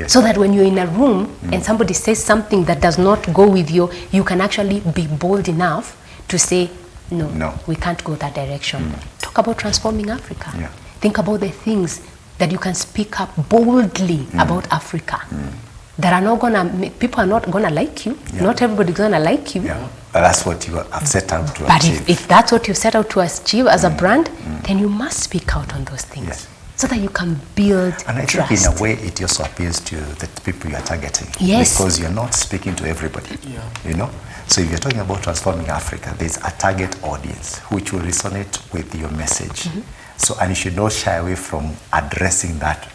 So that when you're in a room and somebody says something that does not go with you, you can actually be bold enough to say, no, we can't go that direction. Talk about transforming Africa. Think about the things that you can speak up boldly about Africa. That are not people are not gonna like you. Not everybody's gonna like you. But that's what you have set out to but achieve. If that's what you set out to achieve as a brand, then you must speak out on those things. so that you can build And I trust. think in a way it also appeals to the people you are targeting. Yes. Because you're not speaking to everybody. Yeah. You know? So if you're talking about transforming Africa, there's a target audience which will resonate with your message. So, and you should not shy away from addressing that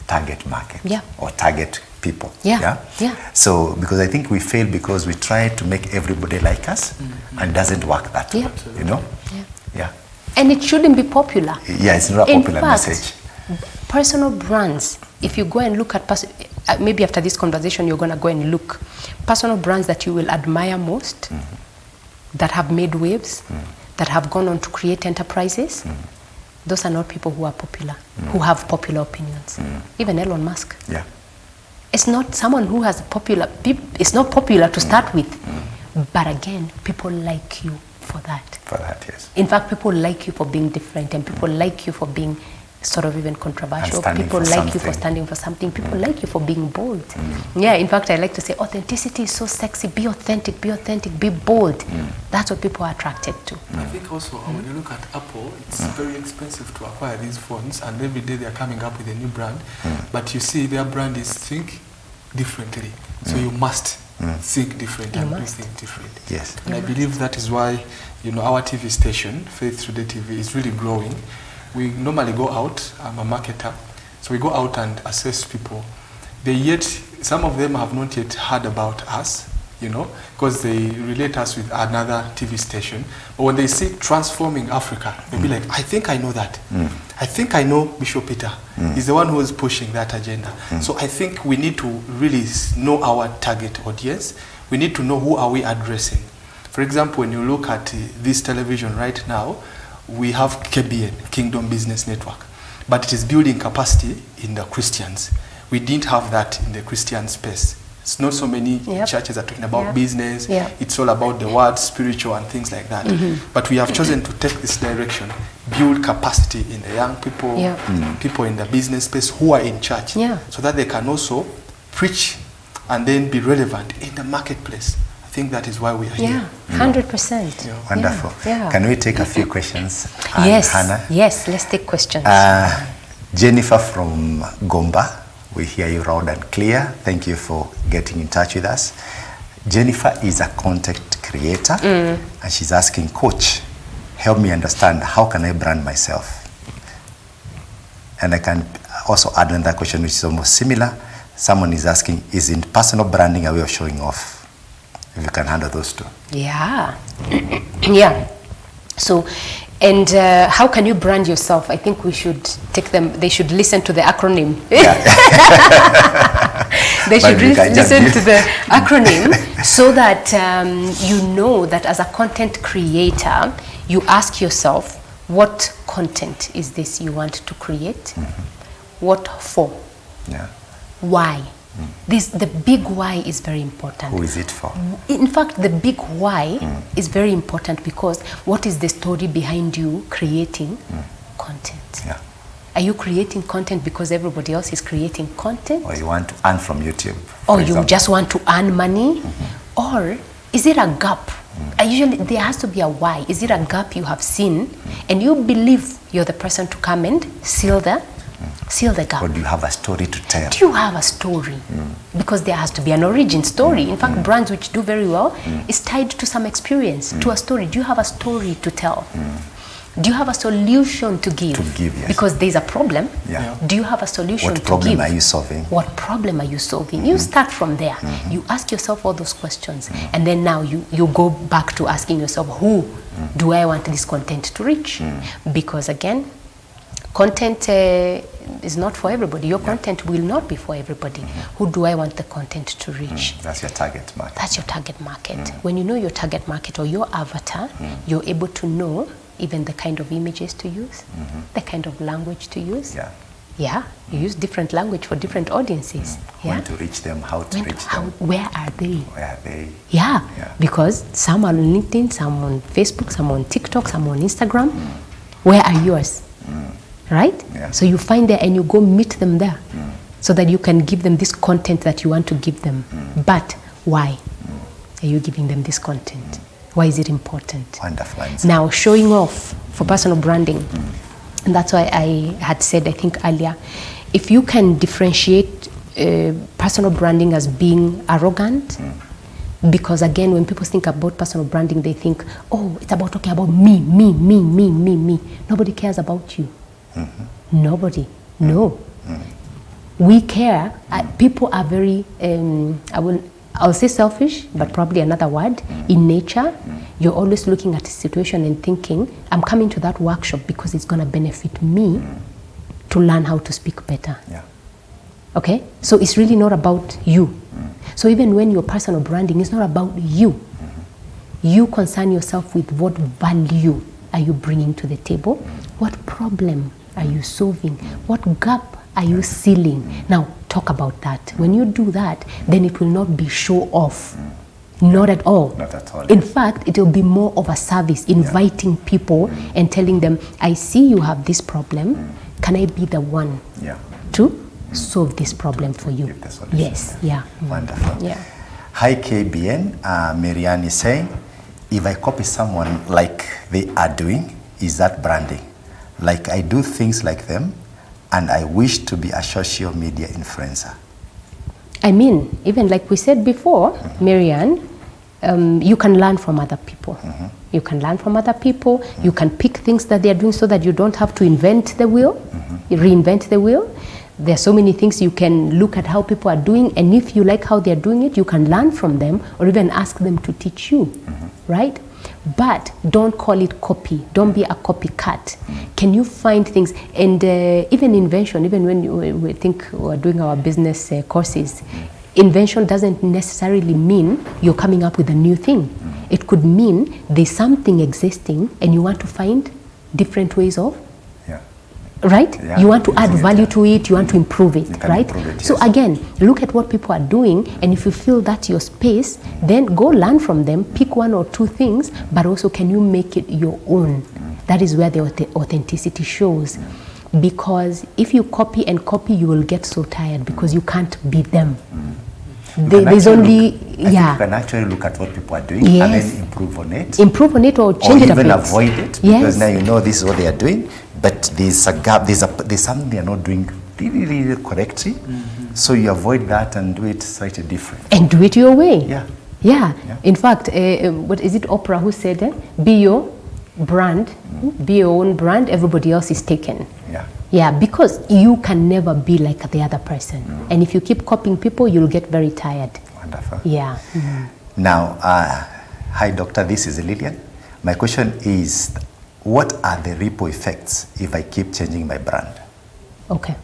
target market Yeah. or target people. Yeah. Yeah. So, because I think we fail because we try to make everybody like us, and it doesn't work that way. Yeah. You know? Yeah. Yeah. And it shouldn't be popular. Yeah, it's not a In popular fact, message. personal brands, if you go and look at, maybe after this conversation you're going to go and look, personal brands that you will admire most, that have made waves, that have gone on to create enterprises, those are not people who are popular, who have popular opinions. Even Elon Musk. Yeah. It's not someone who has popular, it's not popular to start with. But again, people like you for that. For that, yes. In fact, people like you for being different, and people like you for being sort of even controversial. standing People for like you for something. standing for something. People like you for being bold. Yeah, in fact, I like to say authenticity is so sexy. Be authentic, be bold. That's what people are attracted to. I think also when you look at Apple, it's very expensive to acquire these phones, and every day they're coming up with a new brand. But you see, their brand is think differently. So you must think different You and must. do things different. Yes. And I believe that is why, you know, our TV station, Faith Today TV, is really growing. We normally go out, I'm a marketer, so we go out and assess people. Some of them have not yet heard about us, you know, because they relate us with another TV station. But when they see transforming Africa, they'll be like, I think I know that. I think I know Bishop Peter. He's the one who is pushing that agenda. So I think we need to really know our target audience. We need to know who are we addressing. For example, when you look at this television right now, we have KBN, Kingdom Business Network, but it is building capacity in the Christians. We didn't have that in the Christian space. It's not so many churches are talking about business. It's all about the word, spiritual, and things like that. But we have chosen to take this direction, build capacity in the young people, people in the business space who are in church, so that they can also preach and then be relevant in the marketplace. I think that is why we are here. 100%. Wonderful. Yeah. Can we take a few questions? Yes. Hannah? Yes, let's take questions. Jennifer from Gomba, we hear you loud and clear. Thank you for getting in touch with us. Jennifer is a content creator, and she's asking, Coach, help me understand, how can I brand myself? And I can also add another question which is almost similar. Someone is asking, is in personal branding a way of showing off? If you can handle those two. Yeah. Yeah. So, and how can you brand yourself? I think we should take them, they should listen to the acronym. They should listen to the acronym so that you know that as a content creator, you ask yourself, what content is this you want to create? What for? Why? The big why is very important. Who is it for? In fact, the big why is very important because what is the story behind you creating content? Are you creating content because everybody else is creating content? Or you want to earn from YouTube? Or you just want to earn money? Or is it a gap? Usually there has to be a why. Is it a gap you have seen and you believe you're the person to come and seal the gap? Or do you have a story to tell? Do you have a story? Because there has to be an origin story. In fact, brands which do very well is tied to some experience, to a story. Do you have a. To tell? Do you have a solution to give? Yes. Because there's a problem. Do you have a solution to give? What problem are you solving? What problem are you solving? You start from there. You ask yourself all those questions. And then now you go back to asking yourself, who do I want this content to reach? Because again, content is not for everybody. Your content will not be for everybody. Who do I want the content to reach? That's your target market. That's your target market. When you know your target market or your avatar, you're able to know even the kind of images to use, the kind of language to use. You use different language for different audiences. When to reach them, how to reach them. Where are they? Where are they? Because some are on LinkedIn, some on Facebook, some on TikTok, some on Instagram. Where are yours? Right? So you find there and you go meet them there so that you can give them this content that you want to give them. But why are you giving them this content? Why is it important? Wonderful. Now, showing off for personal branding. And that's why I had said, I think earlier, if you can differentiate personal branding as being arrogant, because again, when people think about personal branding, they think, oh, it's about talking about me. Nobody cares about you. Nobody. No. We care. People are very, I'll say selfish, but probably another word. In nature, you're always looking at a situation and thinking, I'm coming to that workshop because it's going to benefit me to learn how to speak better. Yeah. Okay? So it's really not about you. So even when your personal branding is not about you, you concern yourself with what value are you bringing to the table, what problem are you solving, what gap are you sealing. Now, talk about that. When you do that, then it will not be show off. Not at all. Not at all. In fact, it will be more of a service, inviting people and telling them, I see you have this problem. Can I be the one to solve this problem for you? Yes. Yeah. Wonderful. Yeah. Hi KBN, Marianne is saying, if I copy someone like they are doing, is that branding? Like I do things like them and I wish to be a social media influencer. I mean, even like we said before, Marianne, you can learn from other people. You can learn from other people. You can pick things that they are doing so that you don't have to invent the wheel, reinvent the wheel. There are so many things you can look at how people are doing, and if you like how they're doing it, you can learn from them or even ask them to teach you, right? But don't call it copy. Don't be a copycat. Can you find things? And even invention, even when we think we're doing our business courses, invention doesn't necessarily mean you're coming up with a new thing. It could mean there's something existing and you want to find different ways of, right? Yeah, you want to add value to it, you want to improve it, right? Improve it, so again, look at what people are doing, and if you feel that's your space, then go learn from them, pick one or two things, but also can you make it your own? That is where the authenticity shows. Because if you copy and copy, you will get so tired because you can't be them. There's only, you can actually look at what people are doing and then improve on it. Improve on it or change it a bit. Or even avoid it, because now you know this is what they are doing, but there's a gap, there's something they are not doing really correctly. So you avoid that and do it slightly different. And do it your way. Yeah. In fact, what is it, Oprah who said, be your brand, be your own brand, everybody else is taken. Yeah, because you can never be like the other person. And if you keep copying people, you'll get very tired. Wonderful. Yeah. Now, hi doctor, this is Lillian. My question is, what are the ripple effects if I keep changing my brand? Okay.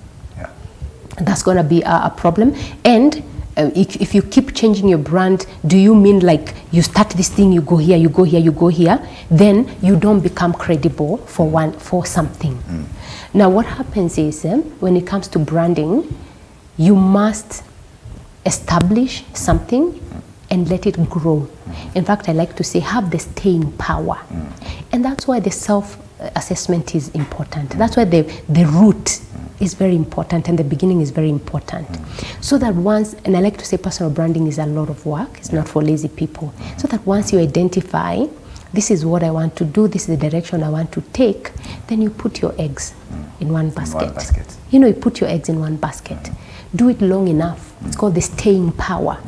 That's going to be a problem. And if you keep changing your brand, do you mean like you start this thing, you go here, you go here, you go here, then you don't become credible for something. Now what happens is when it comes to branding, you must establish something and let it grow. In fact, I like to say have the staying power. And that's why the self-assessment is important. That's why the root is very important and the beginning is very important. So that once, and I like to say personal branding is a lot of work, it's not for lazy people. So that once you identify, this is what I want to do, this is the direction I want to take, then you put your eggs in one basket. You know, you put your eggs in one basket. Do it long enough. It's called the staying power.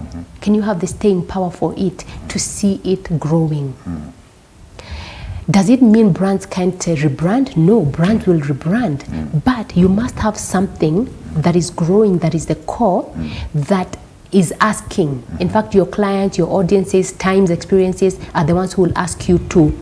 Can you have the staying power for it to see it growing? Does it mean brands can't rebrand? No, brands will rebrand. But you must have something that is growing, that is the core, that is asking. In fact, your clients, your audiences, times, experiences are the ones who will ask you to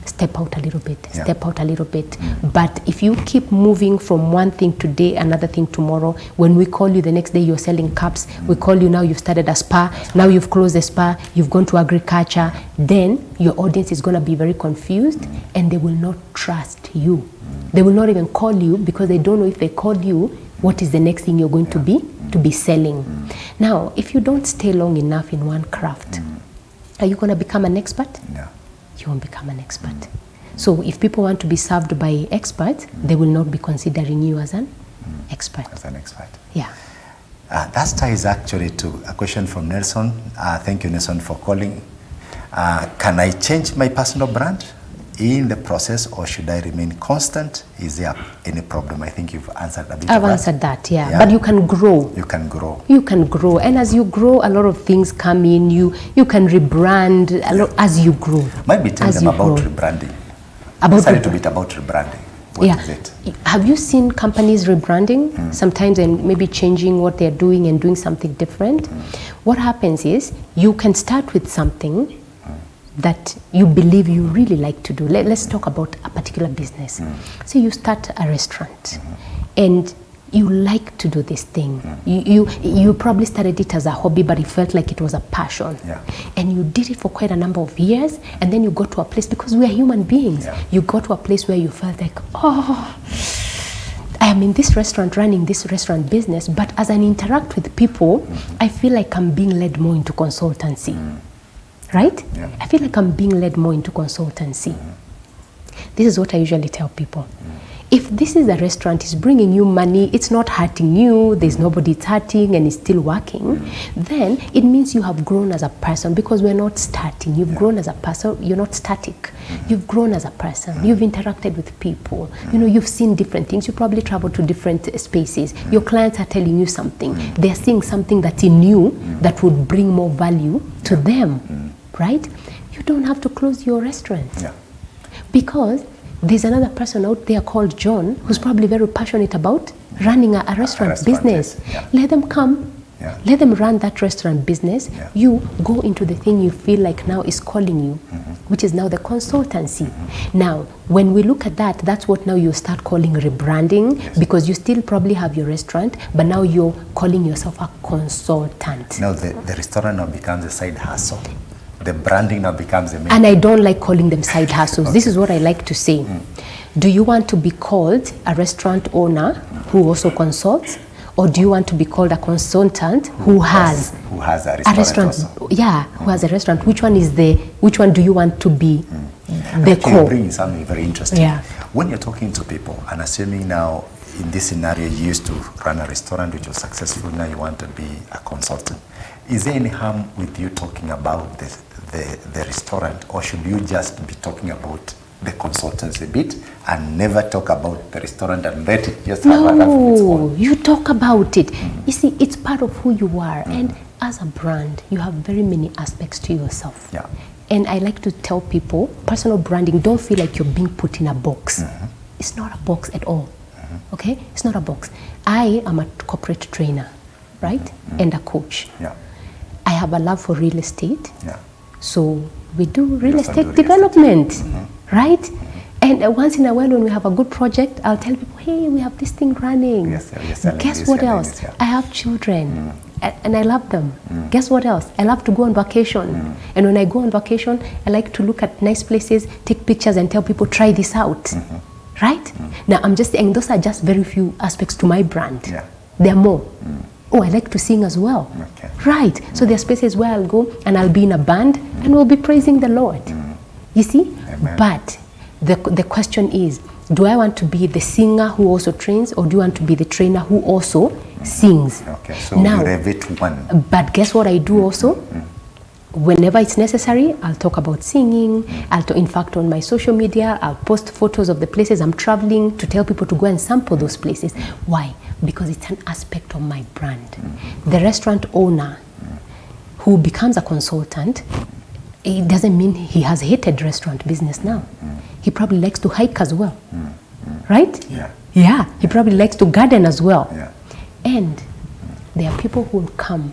step out a little bit, step out a little bit. But if you keep moving from one thing today, another thing tomorrow, when we call you the next day you're selling cups, we call you now you've started a spa, now you've closed the spa, you've gone to agriculture, then your audience is going to be very confused and they will not trust you. They will not even call you because they don't know if they call you, what is the next thing you're going to be selling. Now, if you don't stay long enough in one craft, are you going to become an expert? No. You won't become an expert. So if people want to be served by experts, they will not be considering you as an expert. As an expert. Yeah. That ties actually to a question from Nelson. Thank you, Nelson, for calling. Can I change my personal brand? in the process, or should I remain constant? Is there any problem? I think you've answered a bit. I've answered that, yeah. But you can grow. You can grow. You can grow, and as you grow, a lot of things come in. You can rebrand a lot as you grow. Might be tell them about rebranding. A little bit about rebranding. What is it? Have you seen companies rebranding sometimes and maybe changing what they're doing and doing something different? What happens is you can start with something that you believe you really like to do. Let's talk about a particular business. So you start a restaurant and you like to do this thing. You probably started it as a hobby, but it felt like it was a passion. And you did it for quite a number of years, and then you got to a place, because we are human beings, you got to a place where you felt like, oh, I am in this restaurant, running this restaurant business, but as I interact with people, I feel like I'm being led more into consultancy. Right? I feel like I'm being led more into consultancy. This is what I usually tell people. If this is a restaurant, it's bringing you money, it's not hurting you, there's nobody it's hurting, and it's still working, then it means you have grown as a person, because we're not starting. You've grown as a person, you're not static. You've grown as a person, you've interacted with people, you've seen different things, you probably travel to different spaces. Your clients are telling you something, they're seeing something that's in you that would bring more value to them, right? You don't have to close your restaurant. Because there's another person out there called John who's probably very passionate about running a restaurant business. Let them come. Let them run that restaurant business. You go into the thing you feel like now is calling you, which is now the consultancy. Now, when we look at that, that's what now you start calling rebranding, because you still probably have your restaurant, but now you're calling yourself a consultant. Now the restaurant now becomes a side hustle. The branding now becomes a main. And I don't like calling them side hustles. This is what I like to say. Do you want to be called a restaurant owner who also consults? Or do you want to be called a consultant who has a restaurant also? Who has a restaurant. Which one do you want to be the core? You're bringing something very interesting. When you're talking to people, and assuming now in this scenario you used to run a restaurant which was successful, now you want to be a consultant. Is there any harm with you talking about the restaurant, or should you just be talking about the consultancy bit and never talk about the restaurant and let it just have a life of its own? You talk about it. You see, it's part of who you are, and as a brand, you have very many aspects to yourself. And I like to tell people, personal branding, don't feel like you're being put in a box. It's not a box at all. Okay? It's not a box. I am a corporate trainer, right? And a coach. I have a love for real estate. So we do real estate development, right? And once in a while when we have a good project, I'll tell people, hey, we have this thing running. Guess what else? I have children and I love them. Guess what else? I love to go on vacation. And when I go on vacation, I like to look at nice places, take pictures and tell people, try this out. Right? Now I'm just saying those are just very few aspects to my brand. There are more. Oh, I like to sing as well. Right. So there are spaces where I'll go and I'll be in a band and we'll be praising the Lord. You see? Amen. But the question is, do I want to be the singer who also trains, or do you want to be the trainer who also sings? So now, you have it one. But guess what I do also? Whenever it's necessary, I'll talk about singing. In fact, on my social media, I'll post photos of the places I'm traveling to tell people to go and sample those places. Why? Because it's an aspect of my brand. The restaurant owner who becomes a consultant, it doesn't mean he has hated restaurant business now. He probably likes to hike as well. Right? He probably likes to garden as well. And there are people who will come.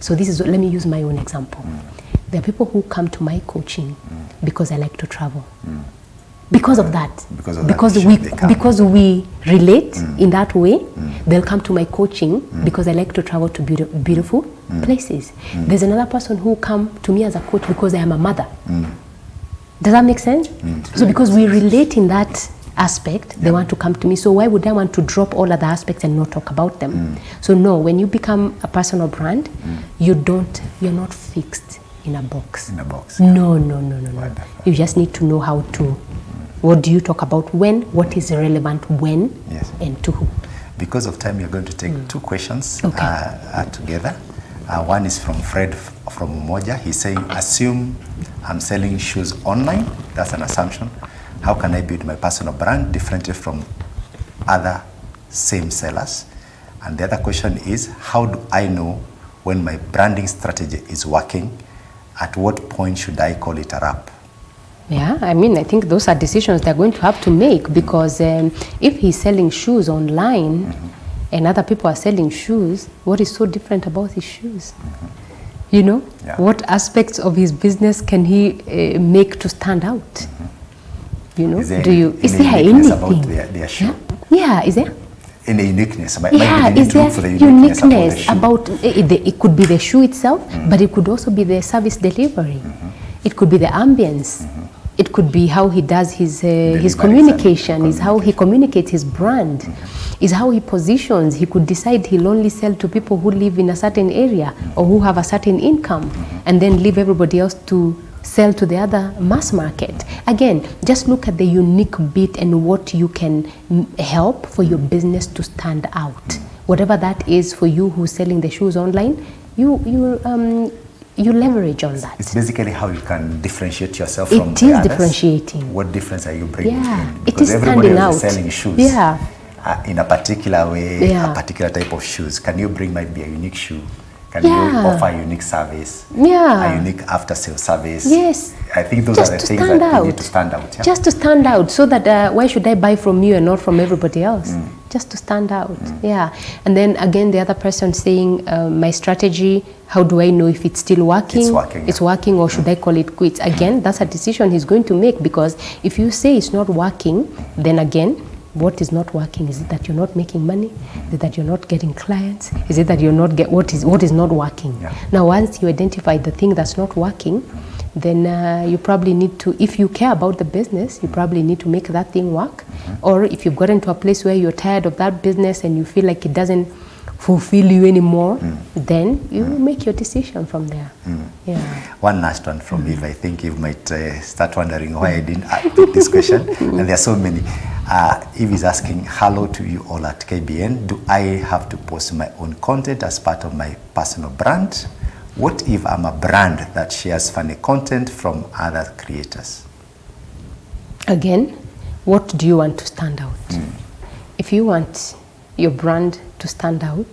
So let me use my own example. There are people who come to my coaching because I like to travel. Because of that. Because we relate in that way, they'll come to my coaching because I like to travel to beautiful places. There's another person who come to me as a coach because I am a mother. Does that make sense? So because we relate in that aspect, they want to come to me. So why would I want to drop all other aspects and not talk about them? So no, when you become a personal brand, you're not fixed in a box. No. You just need to know how to, what do you talk about when, what is relevant when, and to who. Because of time, you're going to take two questions together. One is from Fred from Umoja. He's saying, assume I'm selling shoes online. That's an assumption. How can I build my personal brand differently from other same sellers? And the other question is, how do I know when my branding strategy is working? At what point should I call it a wrap? Yeah, I mean, I think those are decisions they're going to have to make, because if he's selling shoes online and other people are selling shoes, what is so different about his shoes? You know, what aspects of his business can he make to stand out? You know, Is there is there anything anything about their shoe? Yeah, is there? Any uniqueness? Is there uniqueness about it could be the shoe itself, but it could also be the service delivery. It could be the ambience. It could be how he does his communication, is how he communicates his brand, is how he positions. He could decide he'll only sell to people who live in a certain area or who have a certain income, and then leave everybody else to sell to the other mass market. Again, just look at the unique bit and what you can help for your business to stand out. Whatever that is for you who's selling the shoes online, you leverage on that. It's basically how you can differentiate yourself from It the is others. Differentiating. What difference are you bringing in? It is everybody standing else out. is selling shoes in a particular way, a particular type of shoes. Can you bring might be a unique shoe? Can you offer a unique service? A unique after-sale service? Yes. I think those are the things that you need to stand out. Yeah? Just to stand out, so that why should I buy from you and not from everybody else? Just to stand out, And then again, the other person saying, my strategy, how do I know if it's still working? It's working, or should I call it quits? Again, that's a decision he's going to make, because if you say it's not working, then again, what is not working? Is it that you're not making money? Is it that you're not getting clients? Is it that you're not what is not working? Now, once you identify the thing that's not working, then you probably need to, if you care about the business, you probably need to make that thing work. Or if you've gotten to a place where you're tired of that business and you feel like it doesn't fulfill you anymore, then you make your decision from there. One last one from Eve. I think you might start wondering why I didn't pick this question, and there are so many. Eve is asking, hello to you all at KBN. Do I have to post my own content as part of my personal brand? What if I'm a brand that shares funny content from other creators? Again, what do you want to stand out? If you want your brand to stand out,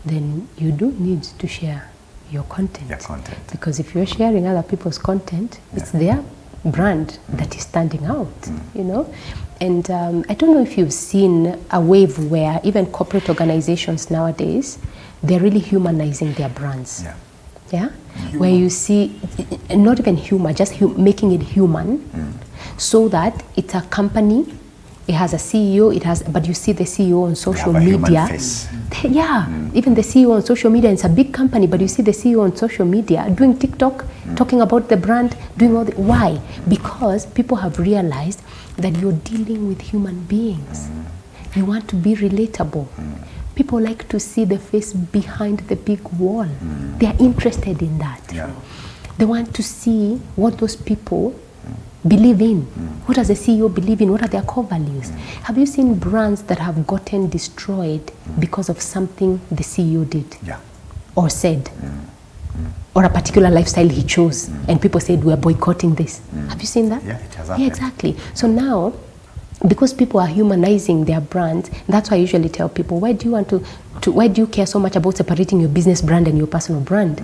then you do need to share your content. Because if you're sharing other people's content, it's their brand that is standing out, you know. And I don't know if you've seen a wave where even corporate organizations nowadays, they're really humanizing their brands. Where you see, not even humor, just making it human, so that it's a company. It has a CEO, but you see the CEO on social media. Even the CEO on social media, it's a big company, but you see the CEO on social media doing TikTok, talking about the brand, doing all the... Why? Because people have realized that you're dealing with human beings. You want to be relatable. People like to see the face behind the big wall. They are interested in that. They want to see what those people believe in. What does the CEO believe in? What are their core values? Have you seen brands that have gotten destroyed because of something the CEO did or said? Or a particular lifestyle he chose, and people said, we're boycotting this. Have you seen that? Yeah, it has happened. Exactly. So now, because people are humanizing their brands, that's why I usually tell people, why do you care so much about separating your business brand and your personal brand?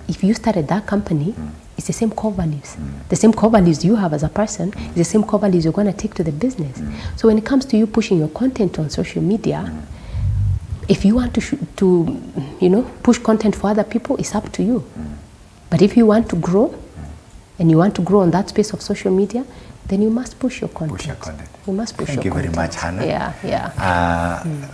If you started that company, it's the same core values. The same core values you have as a person is the same core values you're going to take to the business. So when it comes to you pushing your content on social media, if you want to push content for other people, it's up to you. But if you want to grow, and you want to grow on that space of social media, then you must push your content. You must push your content. Thank you very much, Hannah.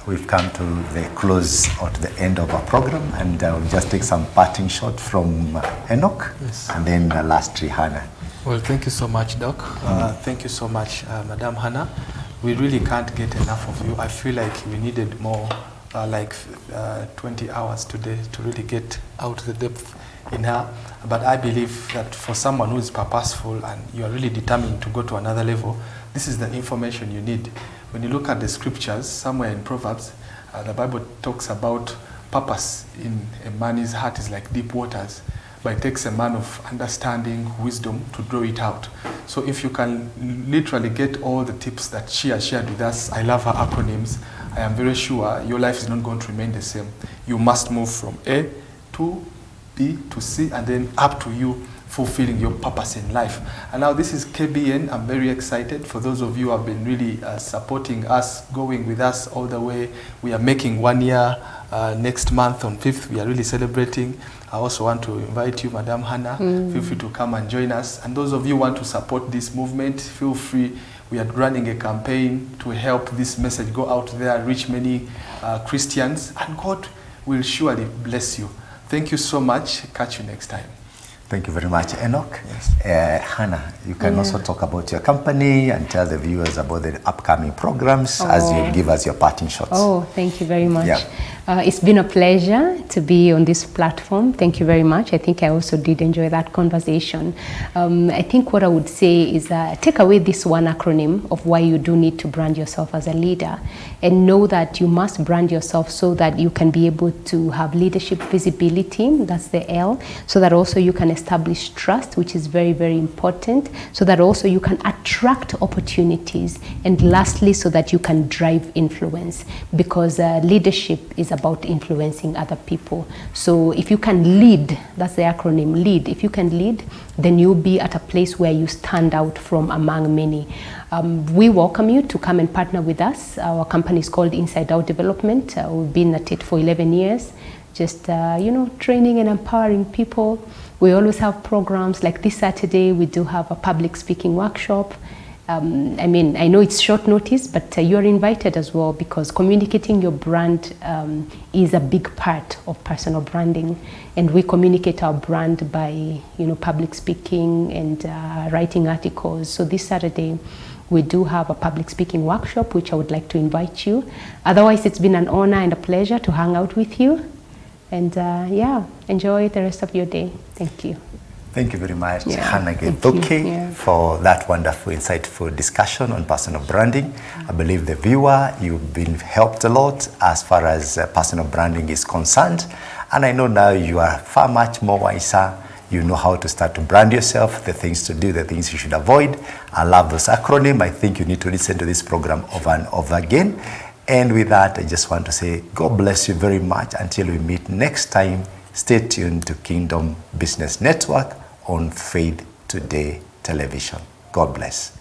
We've come to the close or to the end of our program, and we'll just take some parting shot from Enoch, and then lastly, Hannah. Well, thank you so much, Doc. Thank you so much, Madam Hannah. We really can't get enough of you. I feel like we needed more, 20 hours today to really get out the depth in her. But I believe that for someone who is purposeful and you are really determined to go to another level, this is the information you need. When you look at the scriptures, somewhere in Proverbs, the Bible talks about purpose in a man's heart is like deep waters. but it takes a man of understanding, wisdom to draw it out. So if you can literally get all the tips that she has shared with us, I love her acronyms, I am very sure your life is not going to remain the same. You must move from A to B to C and then up to you fulfilling your purpose in life. And now this is KBN. I'm very excited for those of you who have been really supporting us, going with us all the way. We are making 1 year next month on 5th. We are really celebrating. I also want to invite you, Madam Hannah. Feel free to come and join us. And those of you who want to support this movement, feel free. We are running a campaign to help this message go out there, reach many Christians, and God will surely bless you. Thank you so much. Catch you next time. Thank you very much, Enoch. Yes. Hannah, you can also talk about your company and tell the viewers about the upcoming programs as you give us your parting shots. Oh, thank you very much. Yeah. It's been a pleasure to be on this platform. Thank you very much. I think I also did enjoy that conversation. I think what I would say is take away this one acronym of why you do need to brand yourself as a leader, and know that you must brand yourself so that you can be able to have leadership visibility, that's the L, so that also you can establish trust, which is very, very important, so that also you can attract opportunities, and lastly, so that you can drive influence, because leadership is about influencing other people. So if you can lead, that's the acronym, lead. If you can lead, then you'll be at a place where you stand out from among many. We welcome you to come and partner with us. Our company is called Inside Out Development. We've been at it for 11 years, just training and empowering people. We always have programs like this Saturday. We do have a public speaking workshop. I know it's short notice, but you're invited as well, because communicating your brand is a big part of personal branding. And we communicate our brand by, public speaking and writing articles. So this Saturday, we do have a public speaking workshop, which I would like to invite you. Otherwise, it's been an honor and a pleasure to hang out with you. And enjoy the rest of your day. Thank you. Thank you very much, Hannah Githuki, for that wonderful, insightful discussion on personal branding. I believe the viewer, you've been helped a lot as far as personal branding is concerned. And I know now you are far much more wiser. You know how to start to brand yourself, the things to do, the things you should avoid. I love those acronyms. I think you need to listen to this program over and over again. And with that, I just want to say, God bless you very much. Until we meet next time, stay tuned to Kingdom Business Network on Faith Today Television. God bless.